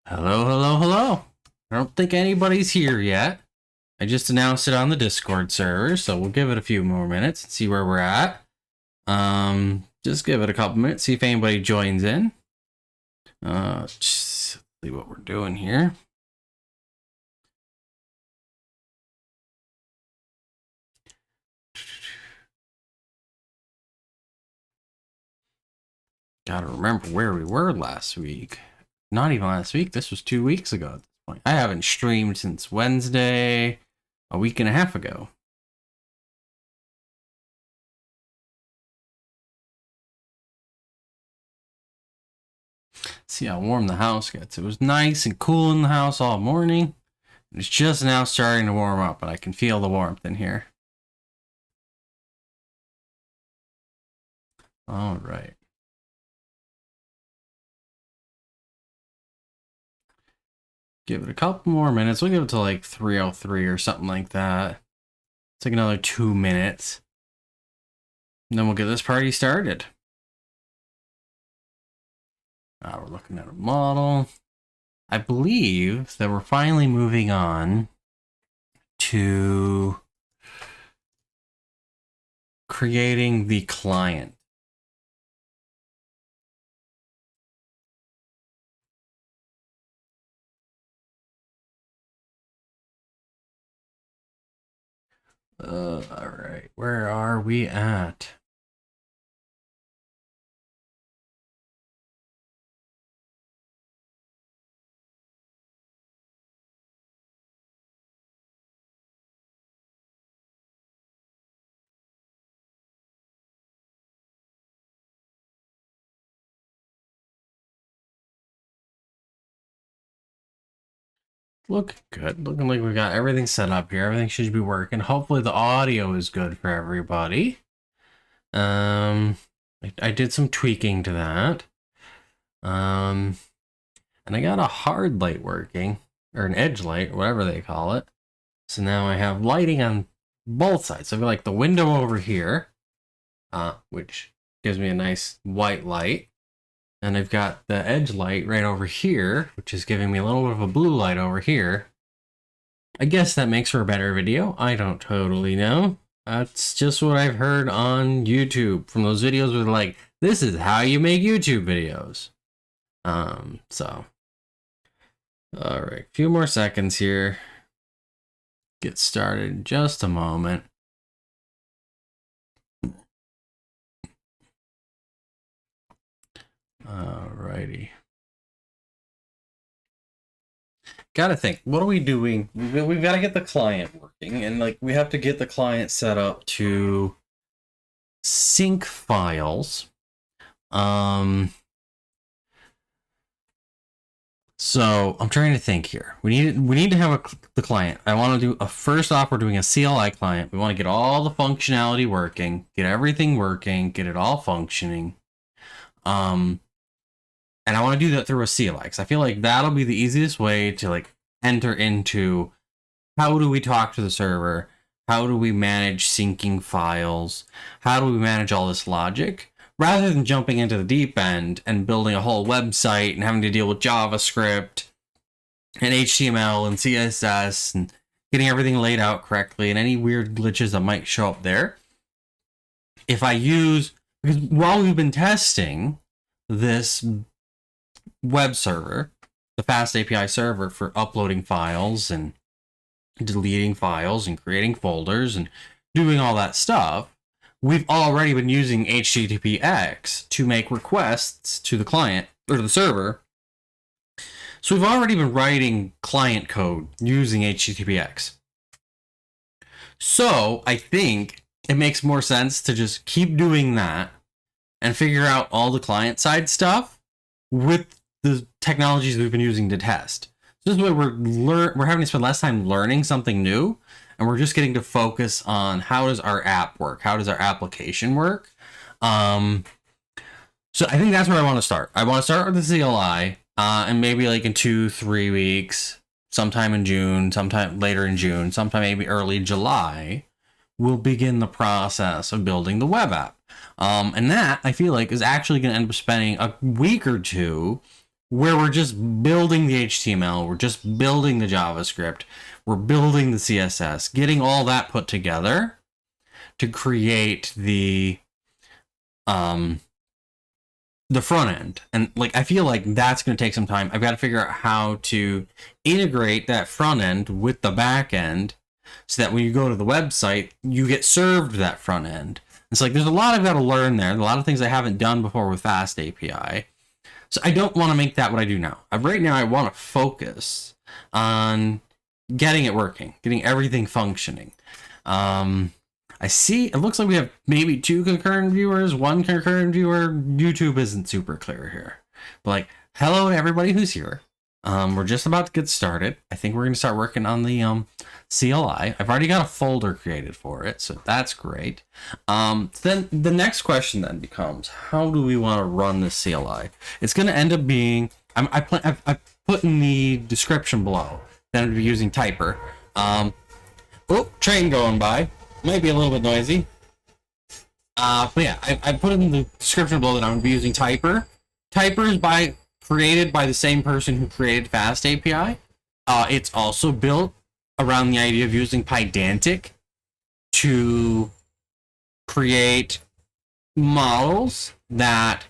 Hello, hello, hello. I don't think anybody's here yet. I just announced it on the Discord server, so we'll give it a few more minutes and see where we're at. Just give it a couple minutes, see if anybody joins in. Just see what we're doing here. Gotta remember where we were last week. Not even last week, this was 2 weeks ago at this point. I haven't streamed since Wednesday, a week and a half ago. See how warm the house gets. It was nice and cool in the house all morning. It's just now starting to warm up, but I can feel the warmth in here. All right. Give it a couple more minutes. We'll give it to like 3:03 or something like that. Take another 2 minutes. And then we'll get this party started. We're looking at a model. I believe that we're finally moving on to creating the client. All right, where are we at? Looking good. Looking like we got everything set up here. Everything should be working. Hopefully the audio is good for everybody. I did some tweaking to that. And I got a hard light working, or an edge light, whatever they call it. So now I have lighting on both sides. So I've got like the window over here, which gives me a nice white light. And I've got the edge light right over here, which is giving me a little bit of a blue light over here. I guess that makes for a better video. I don't totally know. That's just what I've heard on YouTube from those videos where they're like, this is how you make YouTube videos. So. All right, a few more seconds here. Get started in just a moment. Alrighty. Gotta think, what are we doing? We've got to get the client working, and like we have to get the client set up to sync files. So I'm trying to think here. We need to have the client. I want to do first off, we're doing a CLI client. We want to get all the functionality working, get everything working, get it all functioning. And I want to do that through a CLI because I feel like that'll be the easiest way to like enter into how do we talk to the server? How do we manage syncing files? How do we manage all this logic? Rather than jumping into the deep end and building a whole website and having to deal with JavaScript and HTML and CSS and getting everything laid out correctly and any weird glitches that might show up there. If I use, because while we've been testing this web server, the FastAPI server for uploading files and deleting files and creating folders and doing all that stuff, we've already been using HTTPX to make requests to the client or to the server. So we've already been writing client code using HTTPX. So I think it makes more sense to just keep doing that and figure out all the client side stuff with the technologies we've been using to test. So this is why we're having to spend less time learning something new, and we're just getting to focus on how does our app work? How does our application work? So I think that's where I want to start. I want to start with the CLI, and maybe like in 2-3 weeks, sometime in June, sometime later in June, sometime maybe early July, we'll begin the process of building the web app. And that I feel like is actually going to end up spending a week or two where we're just building the HTML, we're just building the JavaScript, we're building the CSS, getting all that put together to create the front end. And like, I feel like that's going to take some time. I've got to figure out how to integrate that front end with the back end so that when you go to the website, you get served that front end. It's like, there's a lot I've got to learn there. A lot of things I haven't done before with FastAPI. So I don't want to make that what I do now. Right now, I want to focus on getting it working, getting everything functioning. I see, it looks like we have maybe 2 concurrent viewers, 1 concurrent viewer. YouTube isn't super clear here. But like, hello to everybody who's here. We're just about to get started. I think we're going to start working on the CLI. I've already got a folder created for it, so that's great. Then the next question then becomes, how do we want to run this CLI? It's going to end up being, I put in the description below that I'm going to be using Typer. Oh, train going by. Might be a little bit noisy. But yeah, I put in the description below that I'm going to be using Typer. Typer is created by the same person who created FastAPI. It's also built around the idea of using Pydantic to create models that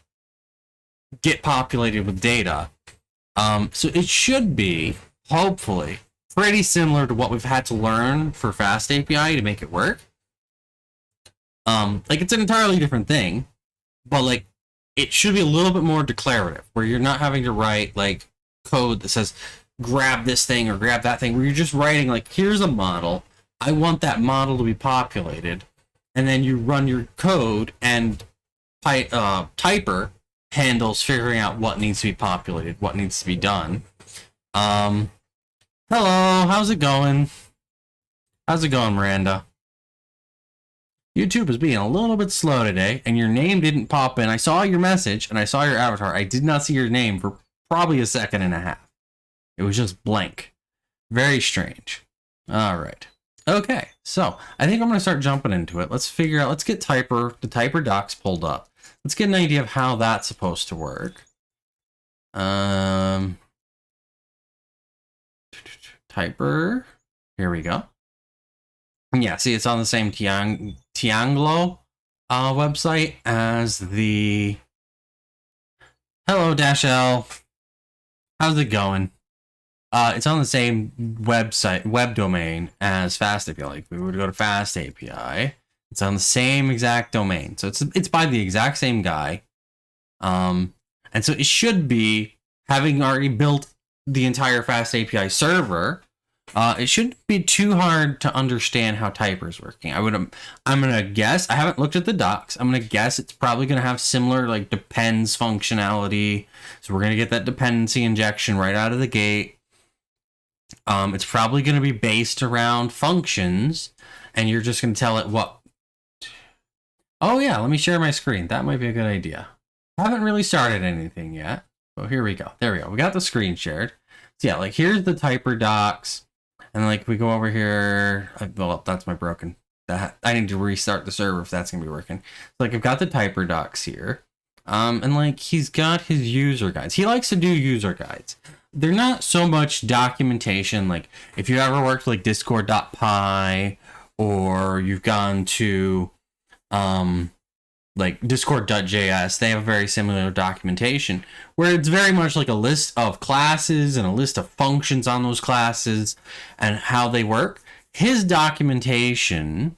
get populated with data. So it should be, hopefully, pretty similar to what we've had to learn for FastAPI to make it work. Like, it's an entirely different thing, but like, it should be a little bit more declarative, where you're not having to write like code that says grab this thing or grab that thing, where you're just writing like, here's a model, I want that model to be populated, and then you run your code, and Typer handles figuring out what needs to be populated, what needs to be done. Hello, how's it going? How's it going, Miranda? YouTube is being a little bit slow today, and your name didn't pop in. I saw your message, and I saw your avatar. I did not see your name for probably a second and a half. It was just blank. Very strange. All right. Okay, so I think I'm going to start jumping into it. Let's figure out, let's get the Typer docs pulled up. Let's get an idea of how that's supposed to work. Typer, here we go. Yeah, see, it's on the same Tianglo website as the Hello-L. How's it going? It's on the same web domain as FastAPI. Like, we would go to FastAPI. It's on the same exact domain. So it's by the exact same guy. And so it should be, having already built the entire FastAPI server, it shouldn't be too hard to understand how Typer is working. I'm gonna guess, I haven't looked at the docs, I'm gonna guess it's probably gonna have similar like depends functionality. So we're gonna get that dependency injection right out of the gate. It's probably gonna be based around functions, and you're just gonna tell it what. Oh yeah, let me share my screen. That might be a good idea. I haven't really started anything yet. Oh, here we go. There we go. We got the screen shared. So yeah, like, here's the Typer docs. And like, we go over here. Well, that's my broken. I need to restart the server if that's gonna be working. So like, I've got the Typer docs here. And like, he's got his user guides. He likes to do user guides. They're not so much documentation. Like, if you ever worked like discord.py, or you've gone to like discord.js, they have very similar documentation where it's very much like a list of classes and a list of functions on those classes and how they work. His documentation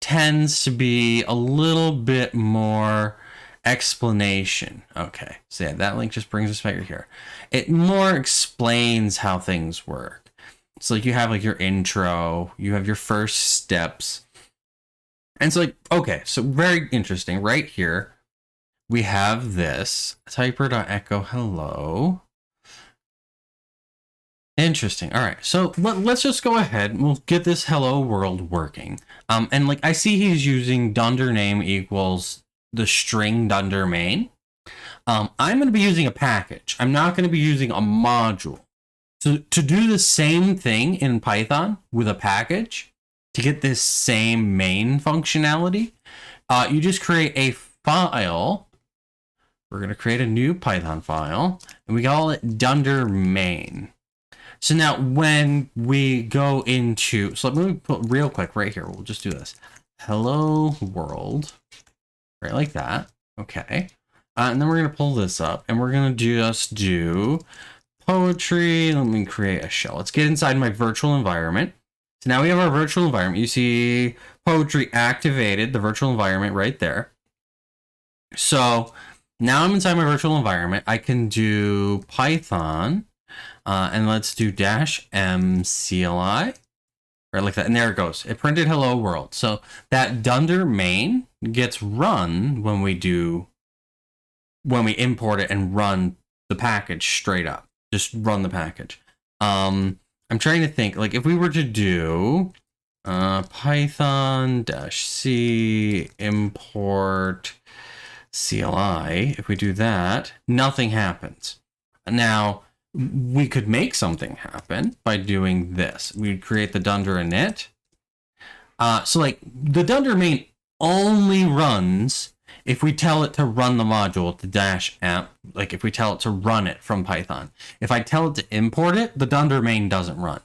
tends to be a little bit more explanation. Okay, so yeah, that link just brings us back here. It more explains how things work. So like, you have like your intro, you have your first steps. And it's like, okay, so very interesting. Right here, we have this Typer.echo hello. Interesting. All right, so let's just go ahead and we'll get this hello world working. And like, I see he's using dunder name equals the string dunder main. I'm going to be using a package. I'm not going to be using a module. So to do the same thing in Python with a package, to get this same main functionality, you just create a file We're going to create a new Python file, and we call it dunder main. So now when we go into, so let me put real quick right here. We'll just do this. Hello world, right like that. Okay. And then we're going to pull this up and we're going to just do poetry. Let me create a shell. Let's get inside my virtual environment. So now we have our virtual environment. You see poetry activated, the virtual environment right there. So now I'm inside my virtual environment. I can do Python and let's do -m CLI, right like that. And there it goes. It printed hello world. So that dunder main gets run when we import it and run the package straight up. Just run the package. I'm trying to think, like if we were to do Python-c import CLI, if we do that, nothing happens. Now, we could make something happen by doing this. We'd create the dunder init. So like the dunder main only runs if we tell it to run the module at the -amp, like if we tell it to run it from Python. If I tell it to import it, the dunder main doesn't run.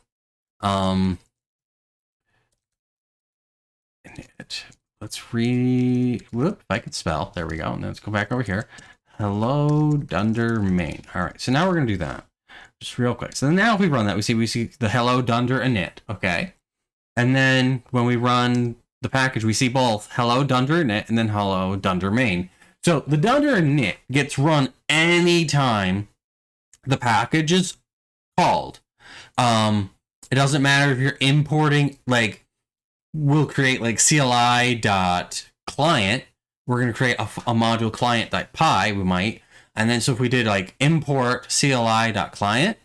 Let's whoop, if I could spell, there we go. And let's go back over here. Hello dunder main. All right, so now we're gonna do that just real quick. So now if we run that, we see the hello dunder init, okay? And then when we run the package, we see both hello dunder init and then hello dunder main. So the dunder init gets run anytime the package is called. It doesn't matter if you're importing, like we'll create like CLI.client. We're going to create a module client.py, we might. And then so if we did like import CLI.client,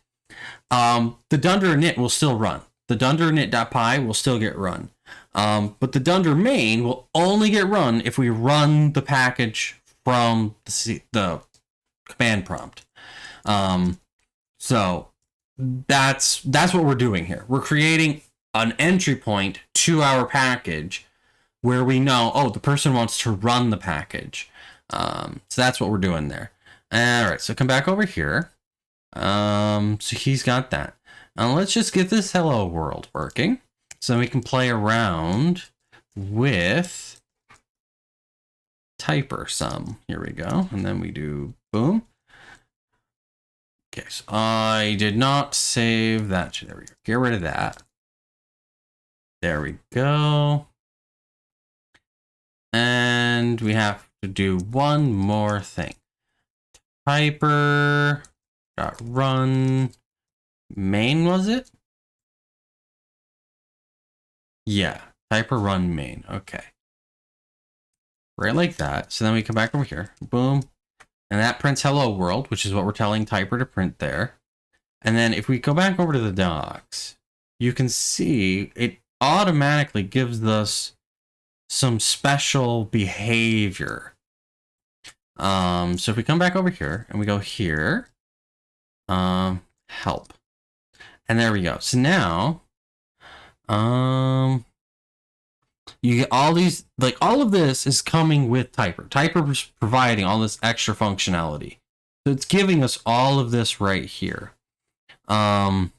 the dunder init will still run. The dunder init.py will still get run. But the dunder main will only get run if we run the package from the command prompt. So that's what we're doing here. We're creating an entry point to our package where we know, oh, the person wants to run the package. So that's what we're doing there. All right, so come back over here. So he's got that. Now let's just get this hello world working so we can play around with typer some. Here we go. And then we do boom. Okay, so I did not save that. There we go. Get rid of that. There we go. And we have to do one more thing. Typer.run main, was it? Yeah, typer run main. Okay. Right like that. So then we come back over here. Boom. And that prints hello world, which is what we're telling typer to print there. And then if we go back over to the docs, you can see it automatically gives us some special behavior. So if we come back over here and we go here, help. And there we go. So now, you get all these, like all of this is coming with typer. Typer is providing all this extra functionality. So it's giving us all of this right here. So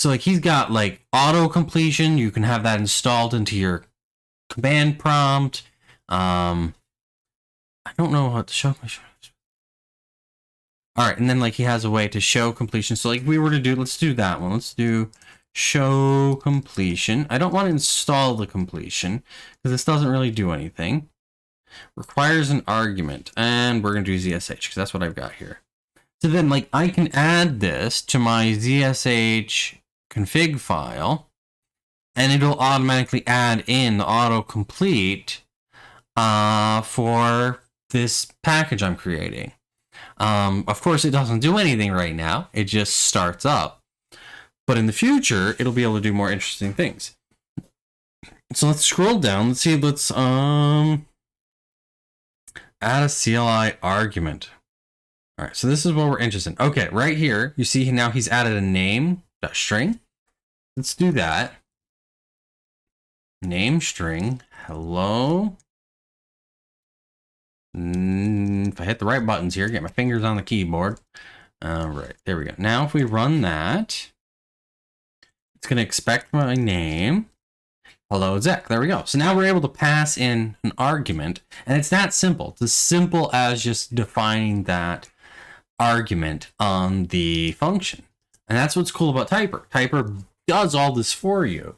like he's got like auto completion. You can have that installed into your command prompt. I don't know how to show my. All right, and then like he has a way to show completion. So like if we were to do, let's do that one. Let's do show completion. I don't want to install the completion because this doesn't really do anything. Requires an argument, and we're gonna do ZSH because that's what I've got here. So then like I can add this to my ZSH config file, and it'll automatically add in the autocomplete for this package I'm creating. Of course, it doesn't do anything right now. It just starts up. But in the future, it'll be able to do more interesting things. So let's scroll down. Let's see. Let's add a CLI argument. All right. So this is what we're interested in. Okay, right here, you see now he's added a name string. Let's do that. Name string hello If I hit the right buttons here, get my fingers on the keyboard. All right, there we go. Now if we run that, it's going to expect my name. Hello, Zech. There we go. So now we're able to pass in an argument, and it's that simple. It's as simple as just defining that argument on the function. And that's what's cool about Typer. Typer does all this for you.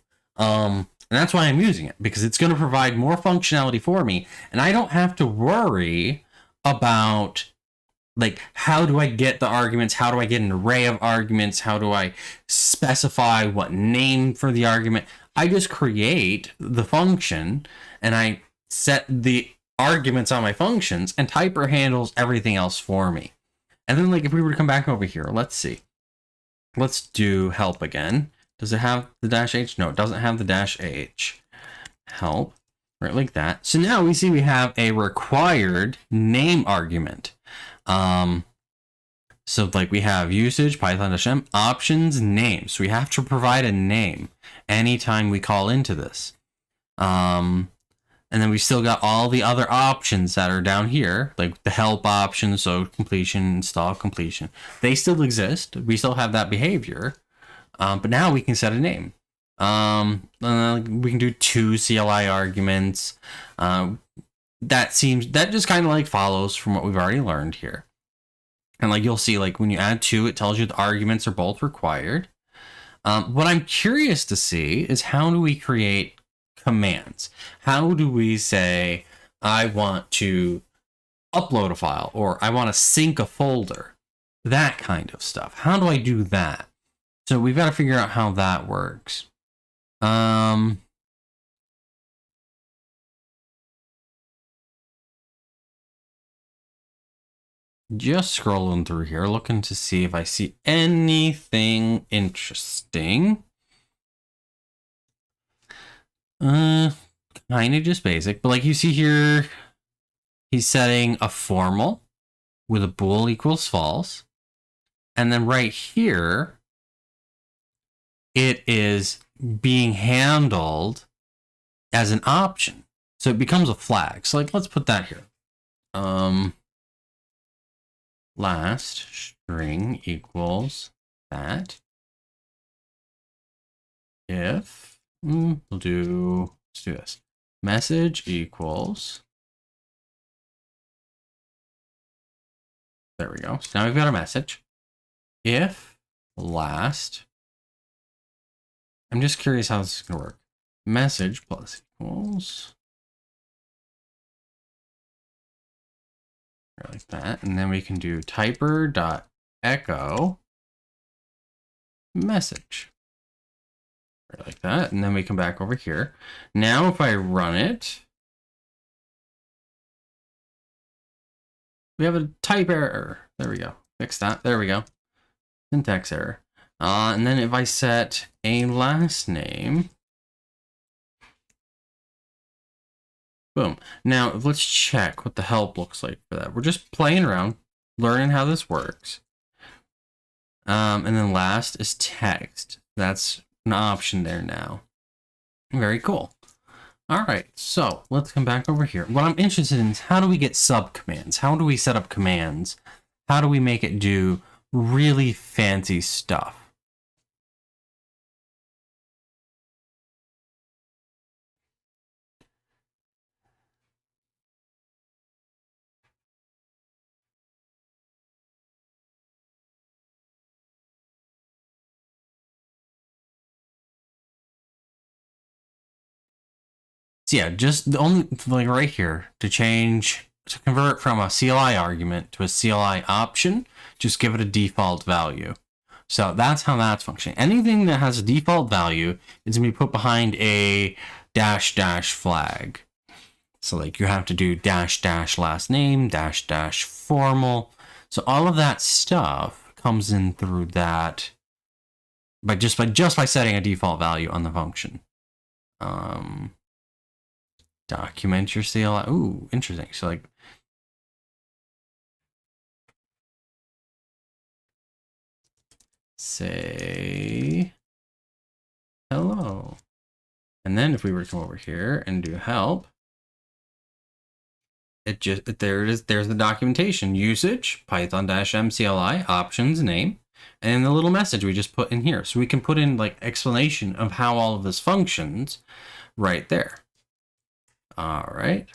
And that's why I'm using it, because it's going to provide more functionality for me, and I don't have to worry about like, how do I get the arguments? How do I get an array of arguments? How do I specify what name for the argument? I just create the function and I set the arguments on my functions, and Typer handles everything else for me. And then like if we were to come back over here, let's see. Let's do help again. Does it have the -H? No, it doesn't have the -H. Help, right, like that. So now we see we have a required name argument. So like we have usage, python-m, options, name. So we have to provide a name anytime we call into this. And then we still got all the other options that are down here, like the help options, so completion, install, completion. They still exist. We still have that behavior. But now we can set a name. We can do 2 CLI arguments. That just kind of like follows from what we've already learned here. And like you'll see, like when you add 2, it tells you the arguments are both required. What I'm curious to see is, how do we create commands? How do we say, I want to upload a file, or I want to sync a folder? That kind of stuff. How do I do that? So we've got to figure out how that works. Just scrolling through here, looking to see if I see anything interesting. Kind of just basic, but like you see here, he's setting a formal with a bool equals false. And then right here, it is being handled as an option. So it becomes a flag. So like, let's put that here. Last string equals that. If let's do this. Message equals. There we go. So now we've got a message. If last. I'm just curious how this is going to work. Message plus equals. Like that. And then we can do typer.echo message. Right, like that. And then we come back over here. Now if I run it, we have a type error. There we go. Fix that. There we go. Syntax error. And then if I set a last name, boom. Now let's check what the help looks like for that. We're just playing around, learning how this works. And then last is text. That's an option there now. Very cool. All right, so let's come back over here. What I'm interested in is, how do we get subcommands? How do we set up commands? How do we make it do really fancy stuff? So yeah, just the only, like right here, to convert from a CLI argument to a CLI option, just give it a default value. So that's how that's functioning. Anything that has a default value is going to be put behind a -- flag. So like you have to do -- last name, -- formal. So all of that stuff comes in through that by just by setting a default value on the function. Document your CLI. Ooh, interesting. So like, say hello. And then if we were to come over here and do help, there it is. There's the documentation: usage, python-mcli, options, name, and the little message we just put in here. So we can put in like explanation of how all of this functions right there. All right.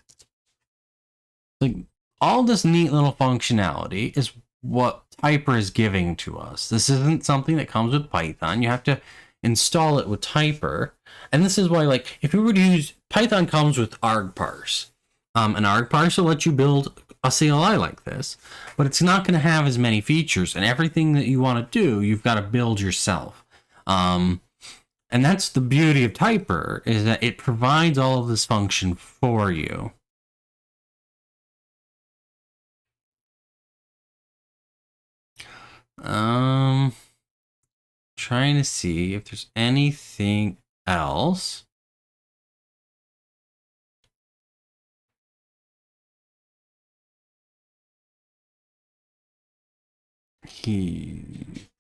Like all this neat little functionality is what Typer is giving to us. This isn't something that comes with Python. You have to install it with Typer. And this is why, like, if you were to use Python, comes with argparse. An argparse will let you build a CLI like this, but it's not going to have as many features, and everything that you want to do, you've got to build yourself. And that's the beauty of Typer, is that it provides all of this function for you. Trying to see if there's anything else.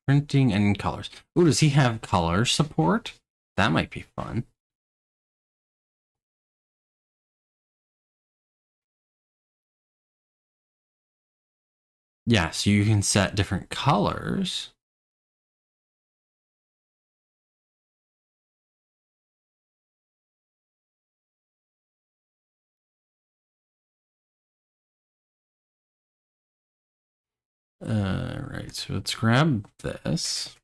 Printing and colors. Ooh, does he have color support? That might be fun. Yeah, so you can set different colors. Right, so let's grab this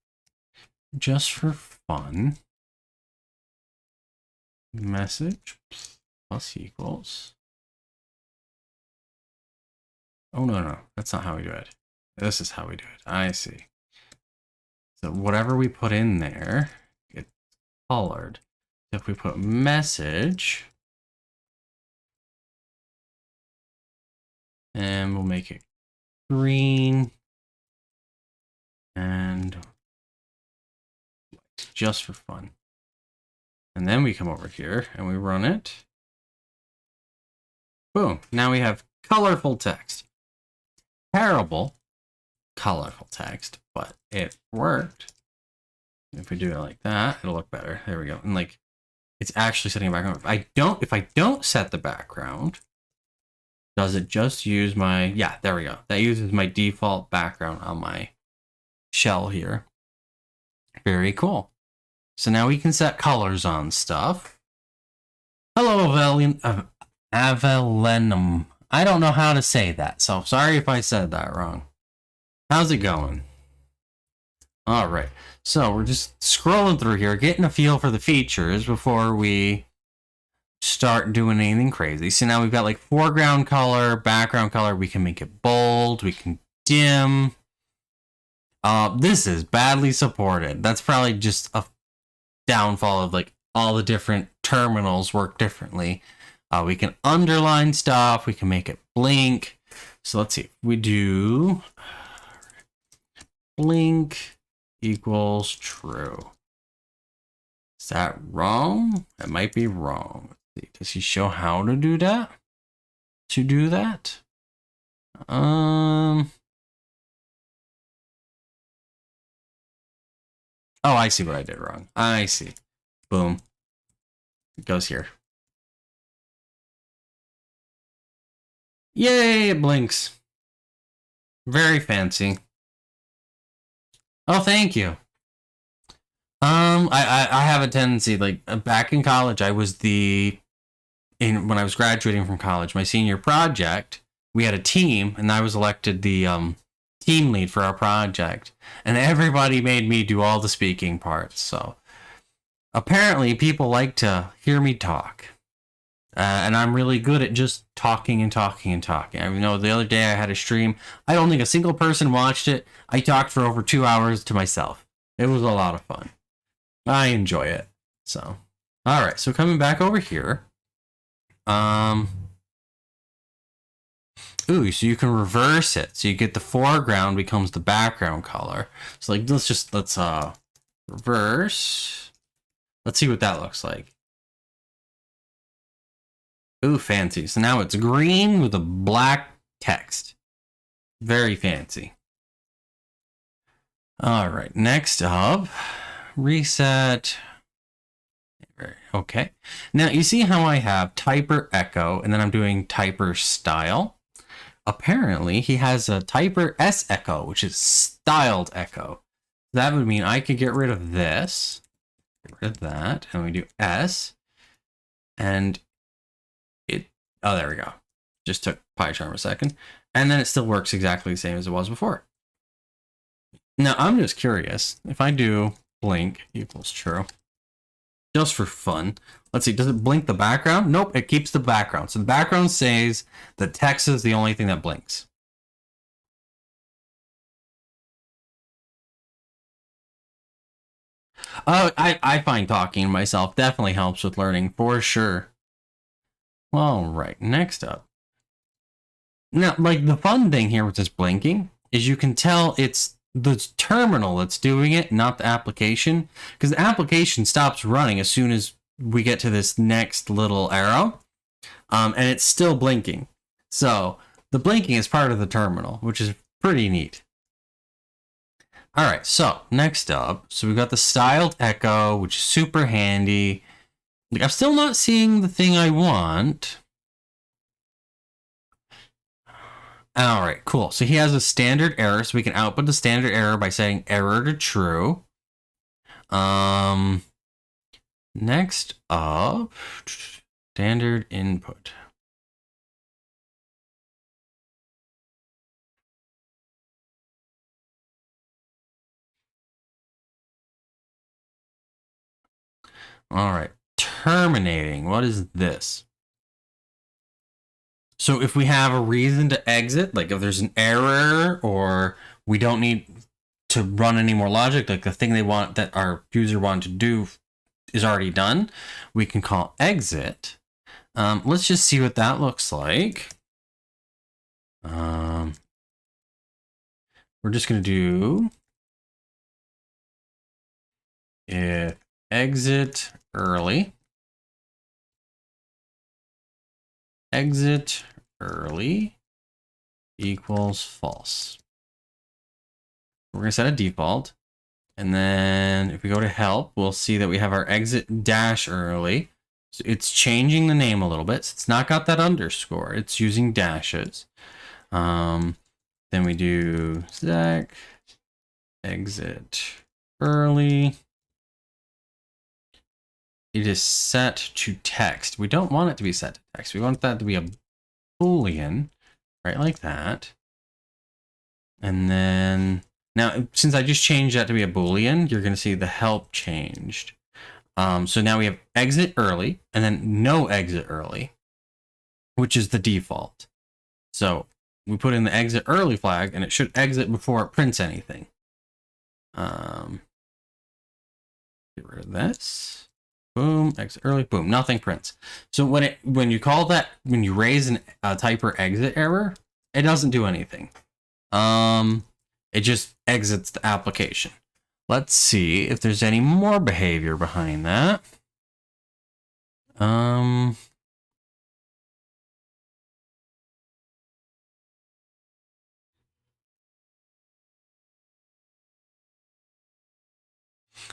just for fun. Message plus equals. Oh, no, that's not how we do it. This is how we do it. I see. So whatever we put in there gets colored. If we put message, and we'll make it green and white, just for fun. And then we come over here and we run it. Boom. Now we have colorful text. Terrible colorful text, but it worked. If we do it like that, it'll look better. There we go. And like, it's actually setting a background. If I don't set the background, does it just use my, yeah, there we go. That uses my default background on my shell here. Very cool. So now we can set colors on stuff. Hello, Avelenum. I don't know how to say that, so sorry if I said that wrong. How's it going? All right. So we're just scrolling through here, getting a feel for the features before we start doing anything crazy. So now we've got like foreground color, background color. We can make it bold. We can dim. This is badly supported. That's probably just a downfall of like all the different terminals work differently. We can underline stuff. We can make it blink. So let's see. We do blink equals true. Is that wrong? That might be wrong. Let's see. Does he show how to do that? Oh, I see what I did wrong. I see. Boom. It goes here. Yay, it blinks. Very fancy. Oh, thank you. I have a tendency, like back in college, I was when I was graduating from college, my senior project, we had a team, and I was elected the team lead for our project, and everybody made me do all the speaking parts. So apparently, people like to hear me talk, and I'm really good at just talking and talking and talking. I know the other day I had a stream. I don't think a single person watched it. I talked for over 2 hours to myself. It was a lot of fun. I enjoy it. So, all right. So coming back over here, ooh, so you can reverse it. So you get the foreground becomes the background color. So like, let's reverse. Let's see what that looks like. Ooh, fancy. So now it's green with a black text. Very fancy. All right, next up, reset. Okay. Now you see how I have typer echo and then I'm doing typer style. Apparently he has a typer s echo, which is styled echo. That would mean I could get rid of this, get rid of that, and we do s, and it, oh, there we go. Just took PyCharm a second. And then it still works exactly the same as it was before. Now I'm just curious, if I do blink equals true, just for fun. Let's see, does it blink the background? Nope, it keeps the background. So the background says the text is the only thing that blinks. Oh, I find talking to myself definitely helps with learning, for sure. All right, next up. Now, like, the fun thing here with this blinking is you can tell it's the terminal that's doing it, not the application, because the application stops running as soon as we get to this next little arrow, and it's still blinking. So the blinking is part of the terminal, which is pretty neat. All right, so next up, so we've got the styled echo, which is super handy. Like, I'm still not seeing the thing I want. All right, cool. So he has a standard error, so we can output the standard error by saying error to true. Next up, standard input. All right, terminating. What is this? So if we have a reason to exit, like if there's an error or we don't need to run any more logic, like the thing they want that our user wanted to do is already done, we can call exit. Let's just see what that looks like. We're just going to do if exit early equals false. We're going to set a default. And then if we go to help, we'll see that we have our exit dash early. So it's changing the name a little bit. So it's not got that underscore. It's using dashes. Then we do Zech exit early. It is set to text. We don't want it to be set to text. We want that to be a Boolean, right? Like that. And then now, since I just changed that to be a Boolean, you're going to see the help changed. So now we have exit early and then no exit early, which is the default. So we put in the exit early flag and it should exit before it prints anything. Get rid of this. Boom, exit early, boom, nothing prints. So when you call that, when you raise a typer exit error, it doesn't do anything. It just exits the application. Let's see if there's any more behavior behind that.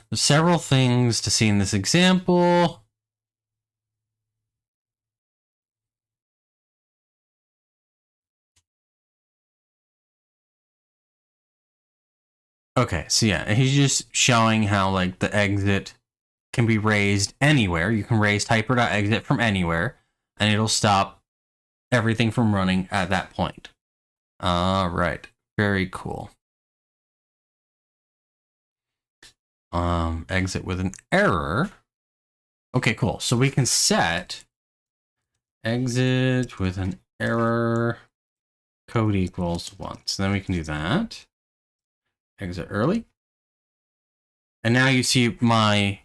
There's several things to see in this example. Okay, so yeah, he's just showing how like the exit can be raised anywhere. You can raise typer.exit from anywhere, and it'll stop everything from running at that point. All right, very cool. Exit with an error. Okay, cool. So we can set exit with an error code equals 1. So then we can do that. Exit early. And now you see my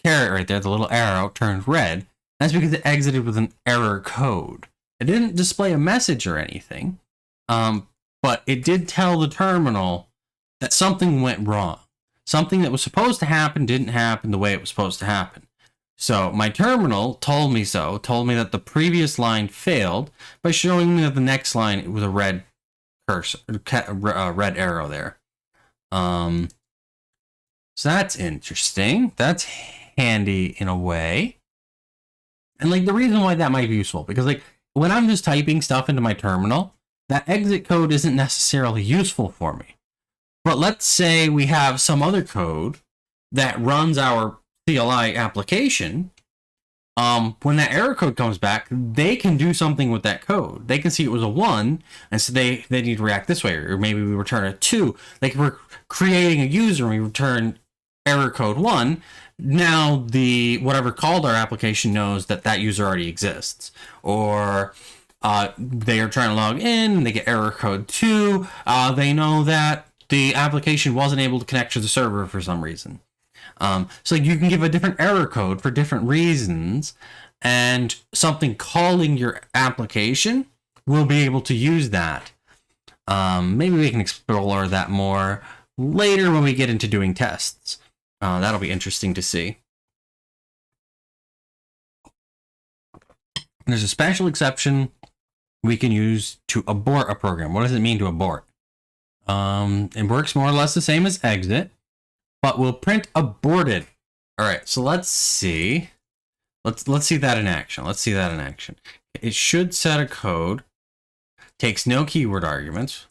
caret right there, the little arrow turned red. That's because it exited with an error code. It didn't display a message or anything, but it did tell the terminal that something went wrong. Something that was supposed to happen didn't happen the way it was supposed to happen. So my terminal told me so, told me that the previous line failed by showing me that the next line it was a red cursor, red arrow there. So that's interesting. That's handy in a way. And like the reason why that might be useful, because like when I'm just typing stuff into my terminal, that exit code isn't necessarily useful for me. But let's say we have some other code that runs our CLI application. When that error code comes back, they can do something with that code. They can see it was a 1, and so they need to react this way, or maybe we return a 2. Like if we're creating a user and we return error code 1, now the whatever called our application knows that that user already exists. Or they are trying to log in and they get error code 2. They know that the application wasn't able to connect to the server for some reason. So you can give a different error code for different reasons, and something calling your application will be able to use that. Maybe we can explore that more later when we get into doing tests. That'll be interesting to see. There's a special exception we can use to abort a program. What does it mean to abort? It works more or less the same as exit, but we'll print aborted. All right, so let's see. Let's see that in action. Let's see that in action. It should set a code, takes no keyword arguments.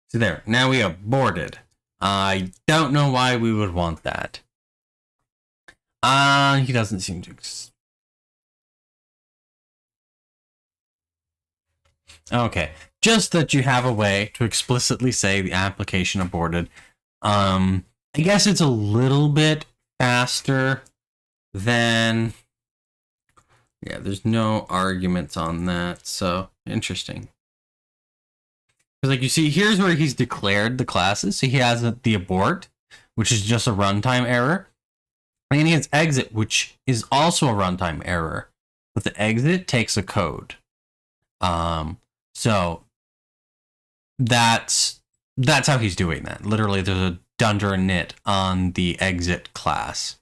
So there, now we aborted. I don't know why we would want that. He doesn't seem to. Okay, just that you have a way to explicitly say the application aborted. I guess it's a little bit faster than. Yeah, there's no arguments on that, so interesting. Because like you see, here's where he's declared the classes. So he has the abort, which is just a runtime error. And he has exit, which is also a runtime error. But the exit takes a code. So that's how he's doing that. Literally, there's a dunder init on the exit class.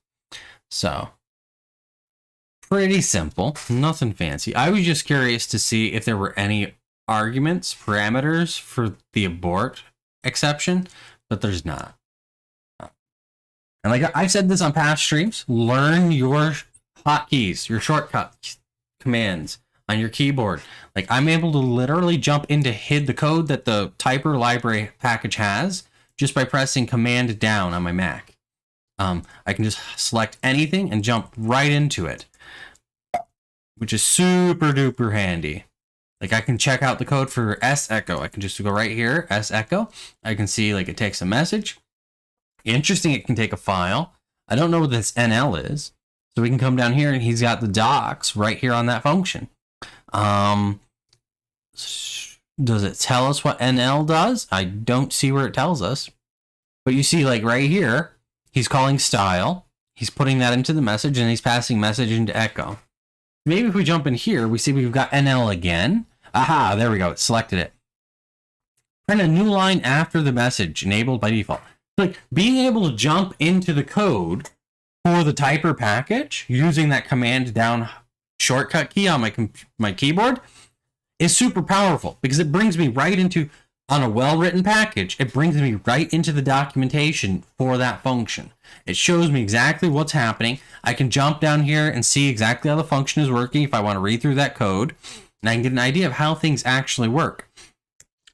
So pretty simple, nothing fancy. I was just curious to see if there were any arguments, parameters for the abort exception, but there's not. And like I've said this on past streams, learn your hotkeys, your shortcut commands on your keyboard. Like I'm able to literally jump into hid the code that the typer library package has just by pressing command down on my Mac. I can just select anything and jump right into it, which is super duper handy. Like I can check out the code for secho. I can just go right here, secho. I can see like it takes a message. Interesting, it can take a file. I don't know what this NL is. So we can come down here and he's got the docs right here on that function. Does it tell us what NL does? I don't see where it tells us. But you see like right here, he's calling style. He's putting that into the message and he's passing message into echo. Maybe if we jump in here, we see we've got NL again. Aha, there we go. It selected it. Print a new line after the message, enabled by default. Like being able to jump into the code for the typer package using that command down shortcut key on my keyboard is super powerful because it brings me right into, on a well-written package, it brings me right into the documentation for that function. It shows me exactly what's happening. I can jump down here and see exactly how the function is working if I want to read through that code, and I can get an idea of how things actually work.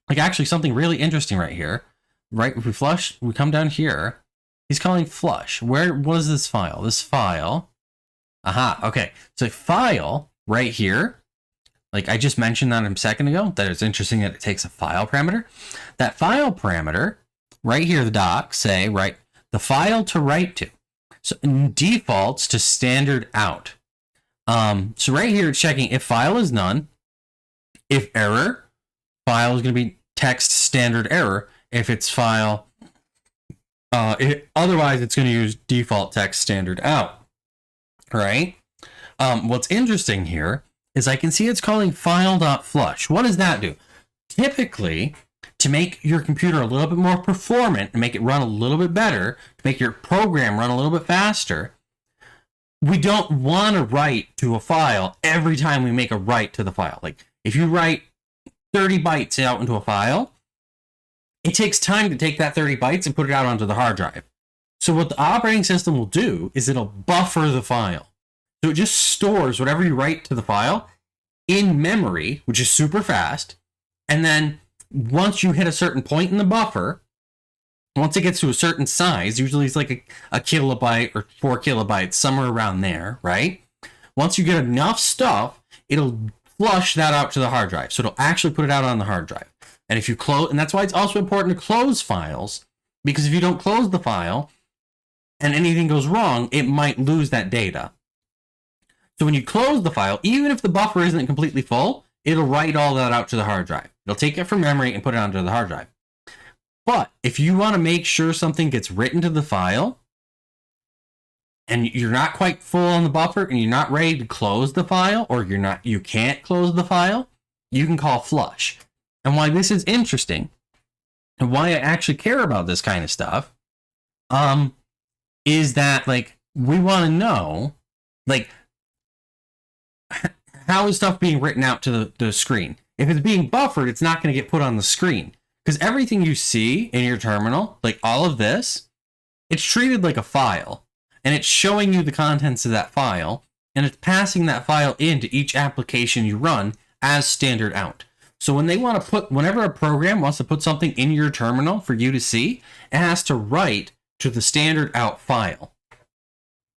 Like actually something really interesting right here. Right, if we flush, we come down here. He's calling flush. What is this file? This file. Aha, okay. So file right here. Like I just mentioned that a second ago, that it's interesting that it takes a file parameter. That file parameter, right here, the docs say, right, the file to write to. So it defaults to standard out. So right here, it's checking if file is none. If error, file is going to be text standard error. If it's file, otherwise it's going to use default text standard out, right? What's interesting here is I can see it's calling file.flush. What does that do? Typically, to make your computer a little bit more performant and make it run a little bit better, to make your program run a little bit faster, we don't want to write to a file every time we make a write to the file. Like if you write 30 bytes out into a file, it takes time to take that 30 bytes and put it out onto the hard drive. So what the operating system will do is it'll buffer the file. So it just stores whatever you write to the file in memory, which is super fast. And then once you hit a certain point in the buffer, once it gets to a certain size, usually it's like a kilobyte or 4 kilobytes, somewhere around there, right? Once you get enough stuff, it'll flush that out to the hard drive. So it'll actually put it out on the hard drive. And if you close, and that's why it's also important to close files, because if you don't close the file and anything goes wrong, it might lose that data. So when you close the file, even if the buffer isn't completely full, it'll write all that out to the hard drive. It'll take it from memory and put it onto the hard drive. But if you want to make sure something gets written to the file and you're not quite full on the buffer and you're not ready to close the file, or you can't close the file, you can call flush. And why this is interesting and why I actually care about this kind of stuff is that, like, we want to know, like, how is stuff being written out to the screen? If it's being buffered, it's not going to get put on the screen. Because everything you see in your terminal, like all of this, it's treated like a file. And it's showing you the contents of that file. And it's passing that file into each application you run as standard out. So when they want to whenever a program wants to put something in your terminal for you to see, it has to write to the standard out file.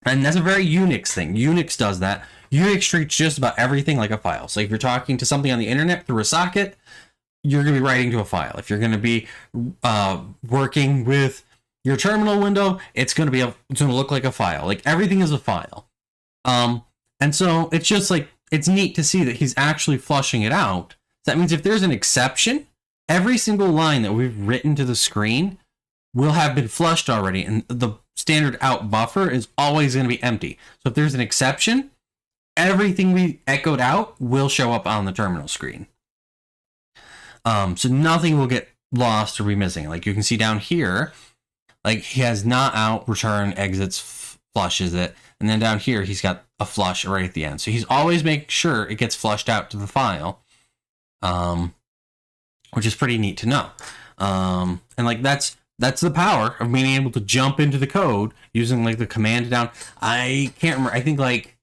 And that's a very Unix thing. Unix does that. Unix treats just about everything like a file. So if you're talking to something on the internet through a socket, you're going to be writing to a file. If you're going to be working with your terminal window, it's going to look like a file. Like, everything is a file. And so it's just like, it's neat to see that he's actually flushing it out. So that means if there's an exception, every single line that we've written to the screen will have been flushed already, and the standard out buffer is always going to be empty. So if there's an exception, everything we echoed out will show up on the terminal screen. So nothing will get lost or be missing. Like, you can see down here, like, he has not out, return, exits, flushes it. And then down here, he's got a flush right at the end. So he's always making sure it gets flushed out to the file, which is pretty neat to know. And like, that's the power of being able to jump into the code using like the command down. I can't remember. I think like,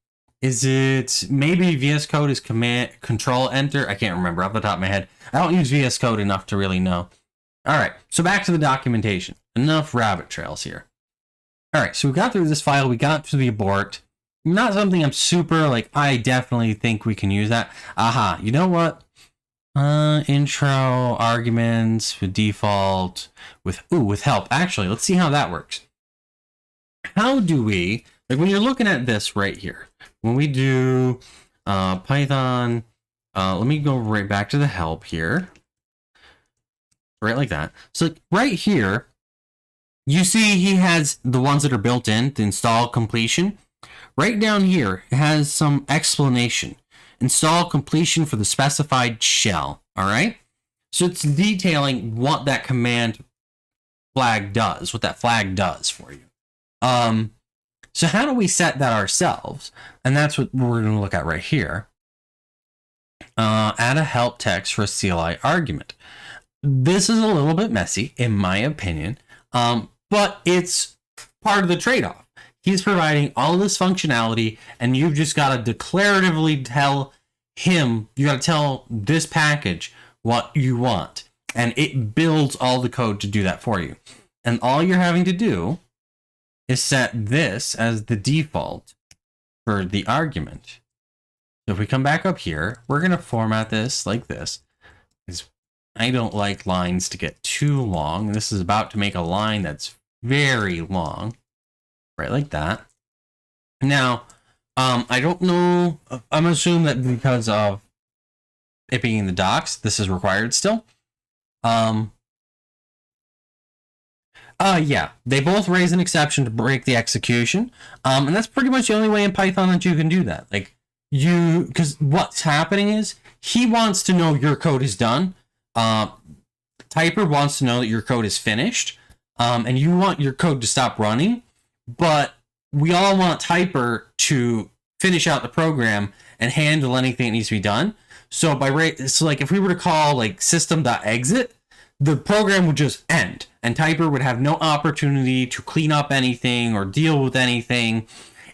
is it maybe VS Code is command control enter? I can't remember off the top of my head. I don't use VS Code enough to really know. All right, so back to the documentation. Enough rabbit trails here. All right, so we got through this file. We got to the abort. Not something I'm super like, I definitely think we can use that. Aha, you know what? Intro arguments with default with help. Actually, let's see how that works. How do we, like, when you're looking at this right here, when we do Python, let me go right back to the help here. Right like that. So like, right here, you see he has the ones that are built in, the install completion. Right down here, it has some explanation. Install completion for the specified shell. All right. So it's detailing what that command flag does, what that flag does for you. So how do we set that ourselves? And that's what we're going to look at right here. Add a help text for a SQLite argument. This is a little bit messy, in my opinion, but it's part of the trade-off. He's providing all this functionality, and you've just got to declaratively tell him, you got to tell this package what you want, and it builds all the code to do that for you. And all you're having to do is set this as the default for the argument. So if we come back up here, we're going to format this like this. I don't like lines to get too long. This is about to make a line that's very long. Right, like that. Now, I don't know. I'm assuming that because of it being in the docs, this is required still. Yeah, they both raise an exception to break the execution. And that's pretty much the only way in Python that you can do that. Like, because what's happening is he wants to know your code is done. Typer wants to know that your code is finished. And you want your code to stop running. But we all want Typer to finish out the program and handle anything that needs to be done. So like if we were to call like system.exit, the program would just end, and Typer would have no opportunity to clean up anything or deal with anything.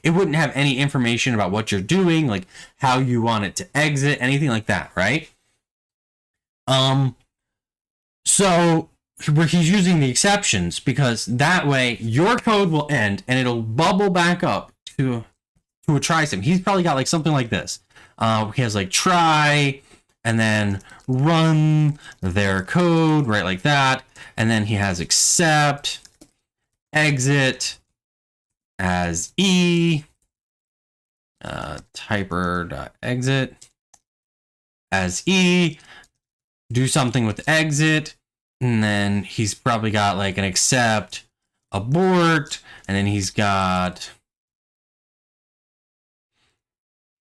It wouldn't have any information about what you're doing, like how you want it to exit, anything like that, right? So where he's using the exceptions, because that way your code will end and it'll bubble back up to a try statement. He's probably got like something like this. He has like try and then run their code, right, like that. And then he has except, exit as E, typer.exit as E, do something with exit, and then he's probably got like an accept, abort, and then he's got,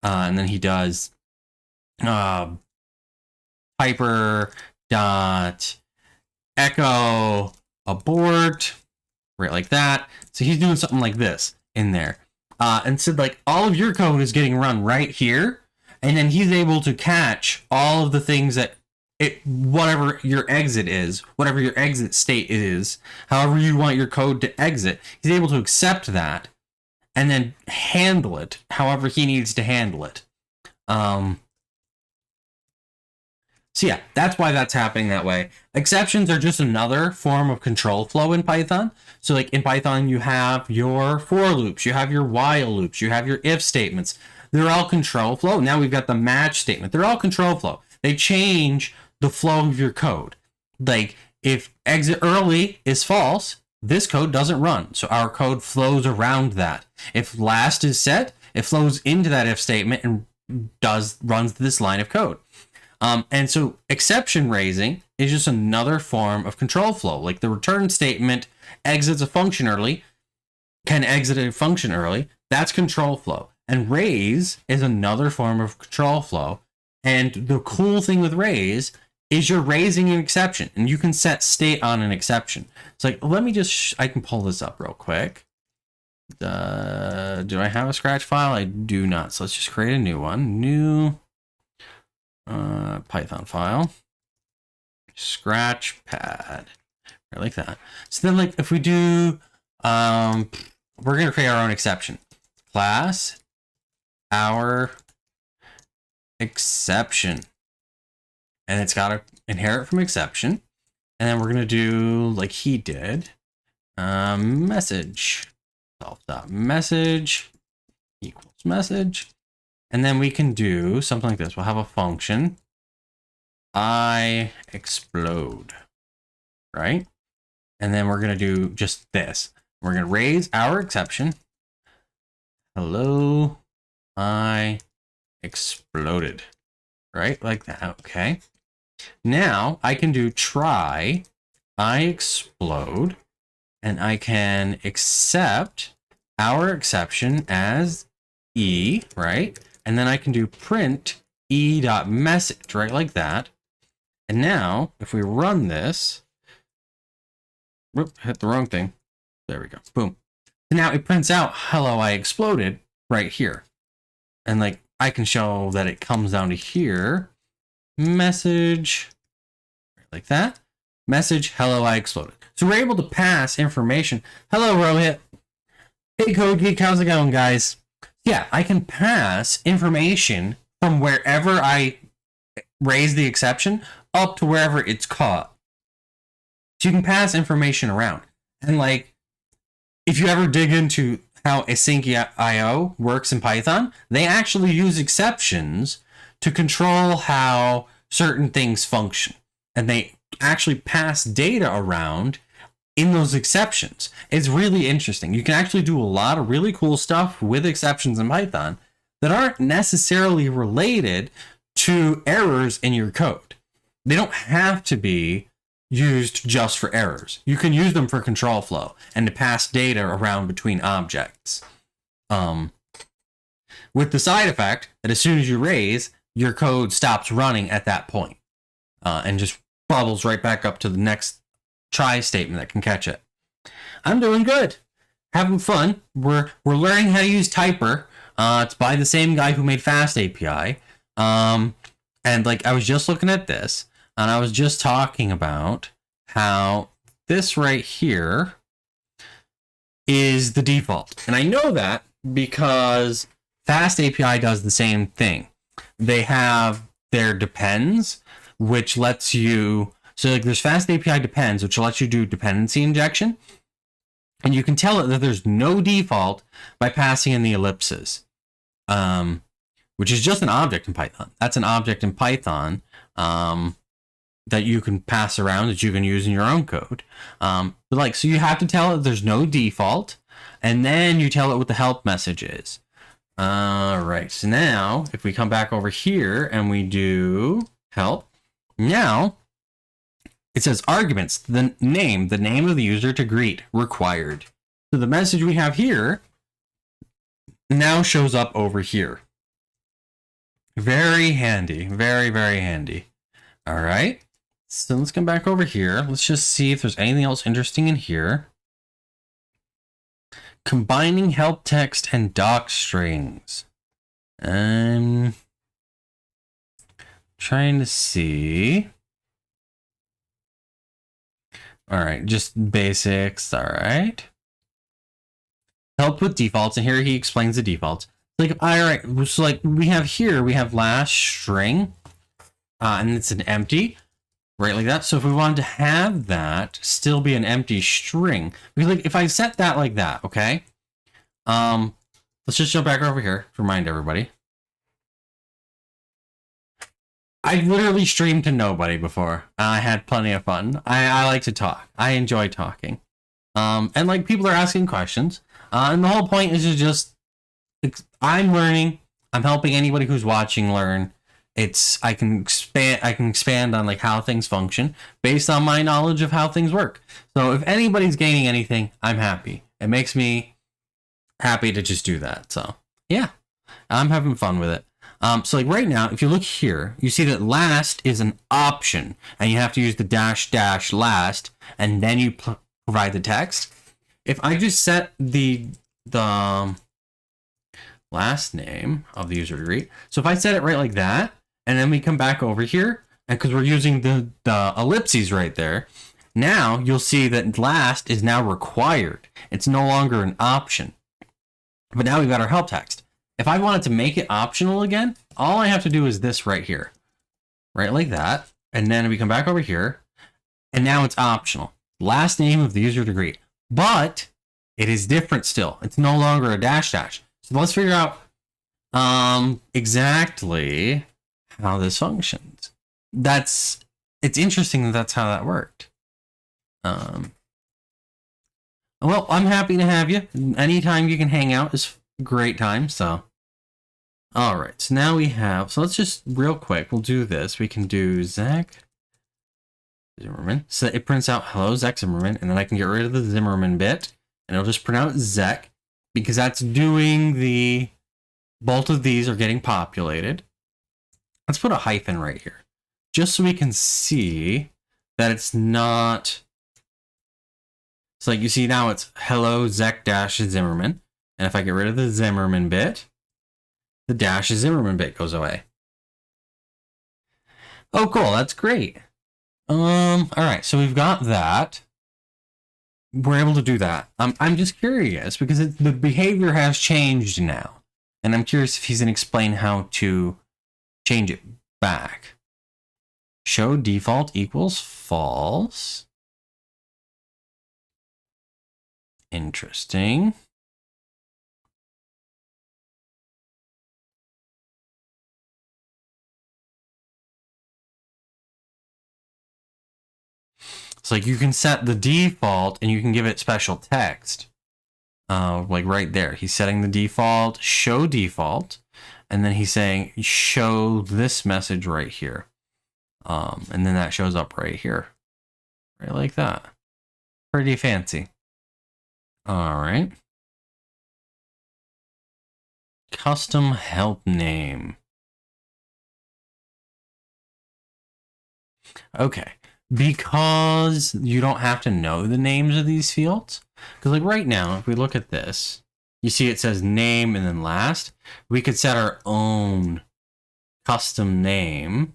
and then he does Typer dot echo abort, right, like that. So he's doing something like this in there, and so like all of your code is getting run right here, and then he's able to catch all of the things that whatever your exit is, whatever your exit state is, however you want your code to exit, he's able to accept that and then handle it however he needs to handle it. So yeah, that's why that's happening that way. Exceptions are just another form of control flow in Python. So like in Python, you have your for loops, you have your while loops, you have your if statements. They're all control flow. Now we've got the match statement. They're all control flow. They change the flow of your code. Like if exit early is false, this code doesn't run. So our code flows around that. If last is set, it flows into that if statement and runs this line of code. And so exception raising is just another form of control flow. Like the return statement exits a function early, can exit a function early. That's control flow. And raise is another form of control flow. And the cool thing with raise is you're raising an exception, and you can set state on an exception. It's like, let me just, I can pull this up real quick. Do I have a scratch file? I do not. So let's just create a new one. New Python file. Scratch pad. Right, like that. So then like if we do, we're going to create our own exception. Class, our exception. And it's got to inherit from exception. And then we're going to do like he did. Message. Self.message equals message. And then we can do something like this. We'll have a function. I explode. Right? And then we're going to do just this. We're going to raise our exception. Hello. I exploded. Right? Like that. Okay. Now I can do try, I explode, and I can accept our exception as E, right? And then I can do print E.message, right? Like that. And now if we run this, whoop, hit the wrong thing. There we go. Boom. And now it prints out, hello, I exploded right here. And like, I can show that it comes down to here. Message, like that. Message, hello, I exploded. So we're able to pass information. Hello, Rohit. Hey, Code Geek, how's it going, guys? Yeah, I can pass information from wherever I raise the exception up to wherever it's caught. So you can pass information around. And like, if you ever dig into how async.io works in Python, they actually use exceptions to control how certain things function. And they actually pass data around in those exceptions. It's really interesting. You can actually do a lot of really cool stuff with exceptions in Python that aren't necessarily related to errors in your code. They don't have to be used just for errors. You can use them for control flow and to pass data around between objects. With the side effect that as soon as you raise, your code stops running at that point, and just bubbles right back up to the next try statement that can catch it. I'm doing good. Having fun. We're learning how to use Typer. It's by the same guy who made FastAPI. And like I was just looking at this, and I was just talking about how this right here is the default. And I know that because FastAPI does the same thing. They have their depends, which lets you, so like there's FastAPI depends, which lets you do dependency injection. And you can tell it that there's no default by passing in the ellipses, which is just an object in Python. That's an object in Python that you can pass around, that you can use in your own code. So you have to tell it there's no default, and then you tell it what the help message is. All right, so now if we come back over here and we do help, now it says arguments, the name of the user to greet required. So the message we have here now shows up over here. Very handy, very, very handy. All right, so let's come back over here. Let's just see if there's anything else interesting in here. Combining help text and doc strings. I'm trying to see. All right, just basics. All right. Help with defaults, and here he explains the defaults. Like, all right, so like we have last string, and it's an empty, right, like that. So if we wanted to have that still be an empty string, because like if I set that like that, okay, let's just jump back over here to remind everybody. I literally streamed to nobody before. I had plenty of fun. I like to talk. I enjoy talking, and like people are asking questions, and the whole point is to just I'm learning. I'm helping anybody who's watching learn. I can expand on like how things function based on my knowledge of how things work. So if anybody's gaining anything, I'm happy. It makes me happy to just do that. So yeah, I'm having fun with it. So like right now, if you look here, you see that last is an option, and you have to use the -- last, and then you provide the text. If I just set the last name of the user to greet, so if I set it right like that, and then we come back over here, and because we're using the ellipses right there, now you'll see that last is now required. It's no longer an option. But now we've got our help text. If I wanted to make it optional again, all I have to do is this right here, right like that. And then we come back over here, and now it's optional. Last name of the user to greet. But it is different still. It's no longer a -- So let's figure out exactly how this functions. It's interesting that that's how that worked. Well, I'm happy to have you. Anytime you can hang out is a great time, so. All right, so now we have, so let's just real quick, we'll do this. We can do Zech Zimmerman. So it prints out hello Zech Zimmerman, and then I can get rid of the Zimmerman bit, and it'll just print out Zech, because that's doing both of these are getting populated. Let's put a hyphen right here, just so we can see that it's not. So like you see now it's hello Zech - Zimmerman. And if I get rid of the Zimmerman bit, the - Zimmerman bit goes away. Oh, cool. That's great. All right. So we've got that. We're able to do that. I'm just curious because the behavior has changed now. And I'm curious if he's going to explain how to change it back. Show default equals false. Interesting. So like you can set the default and you can give it special text. Like right there, he's setting the default, show default, and then he's saying show this message right here. And then that shows up right here. Right like that. Pretty fancy. All right. Custom help name. Okay. Because you don't have to know the names of these fields. Because like right now, if we look at this, you see it says name and then last. We could set our own custom name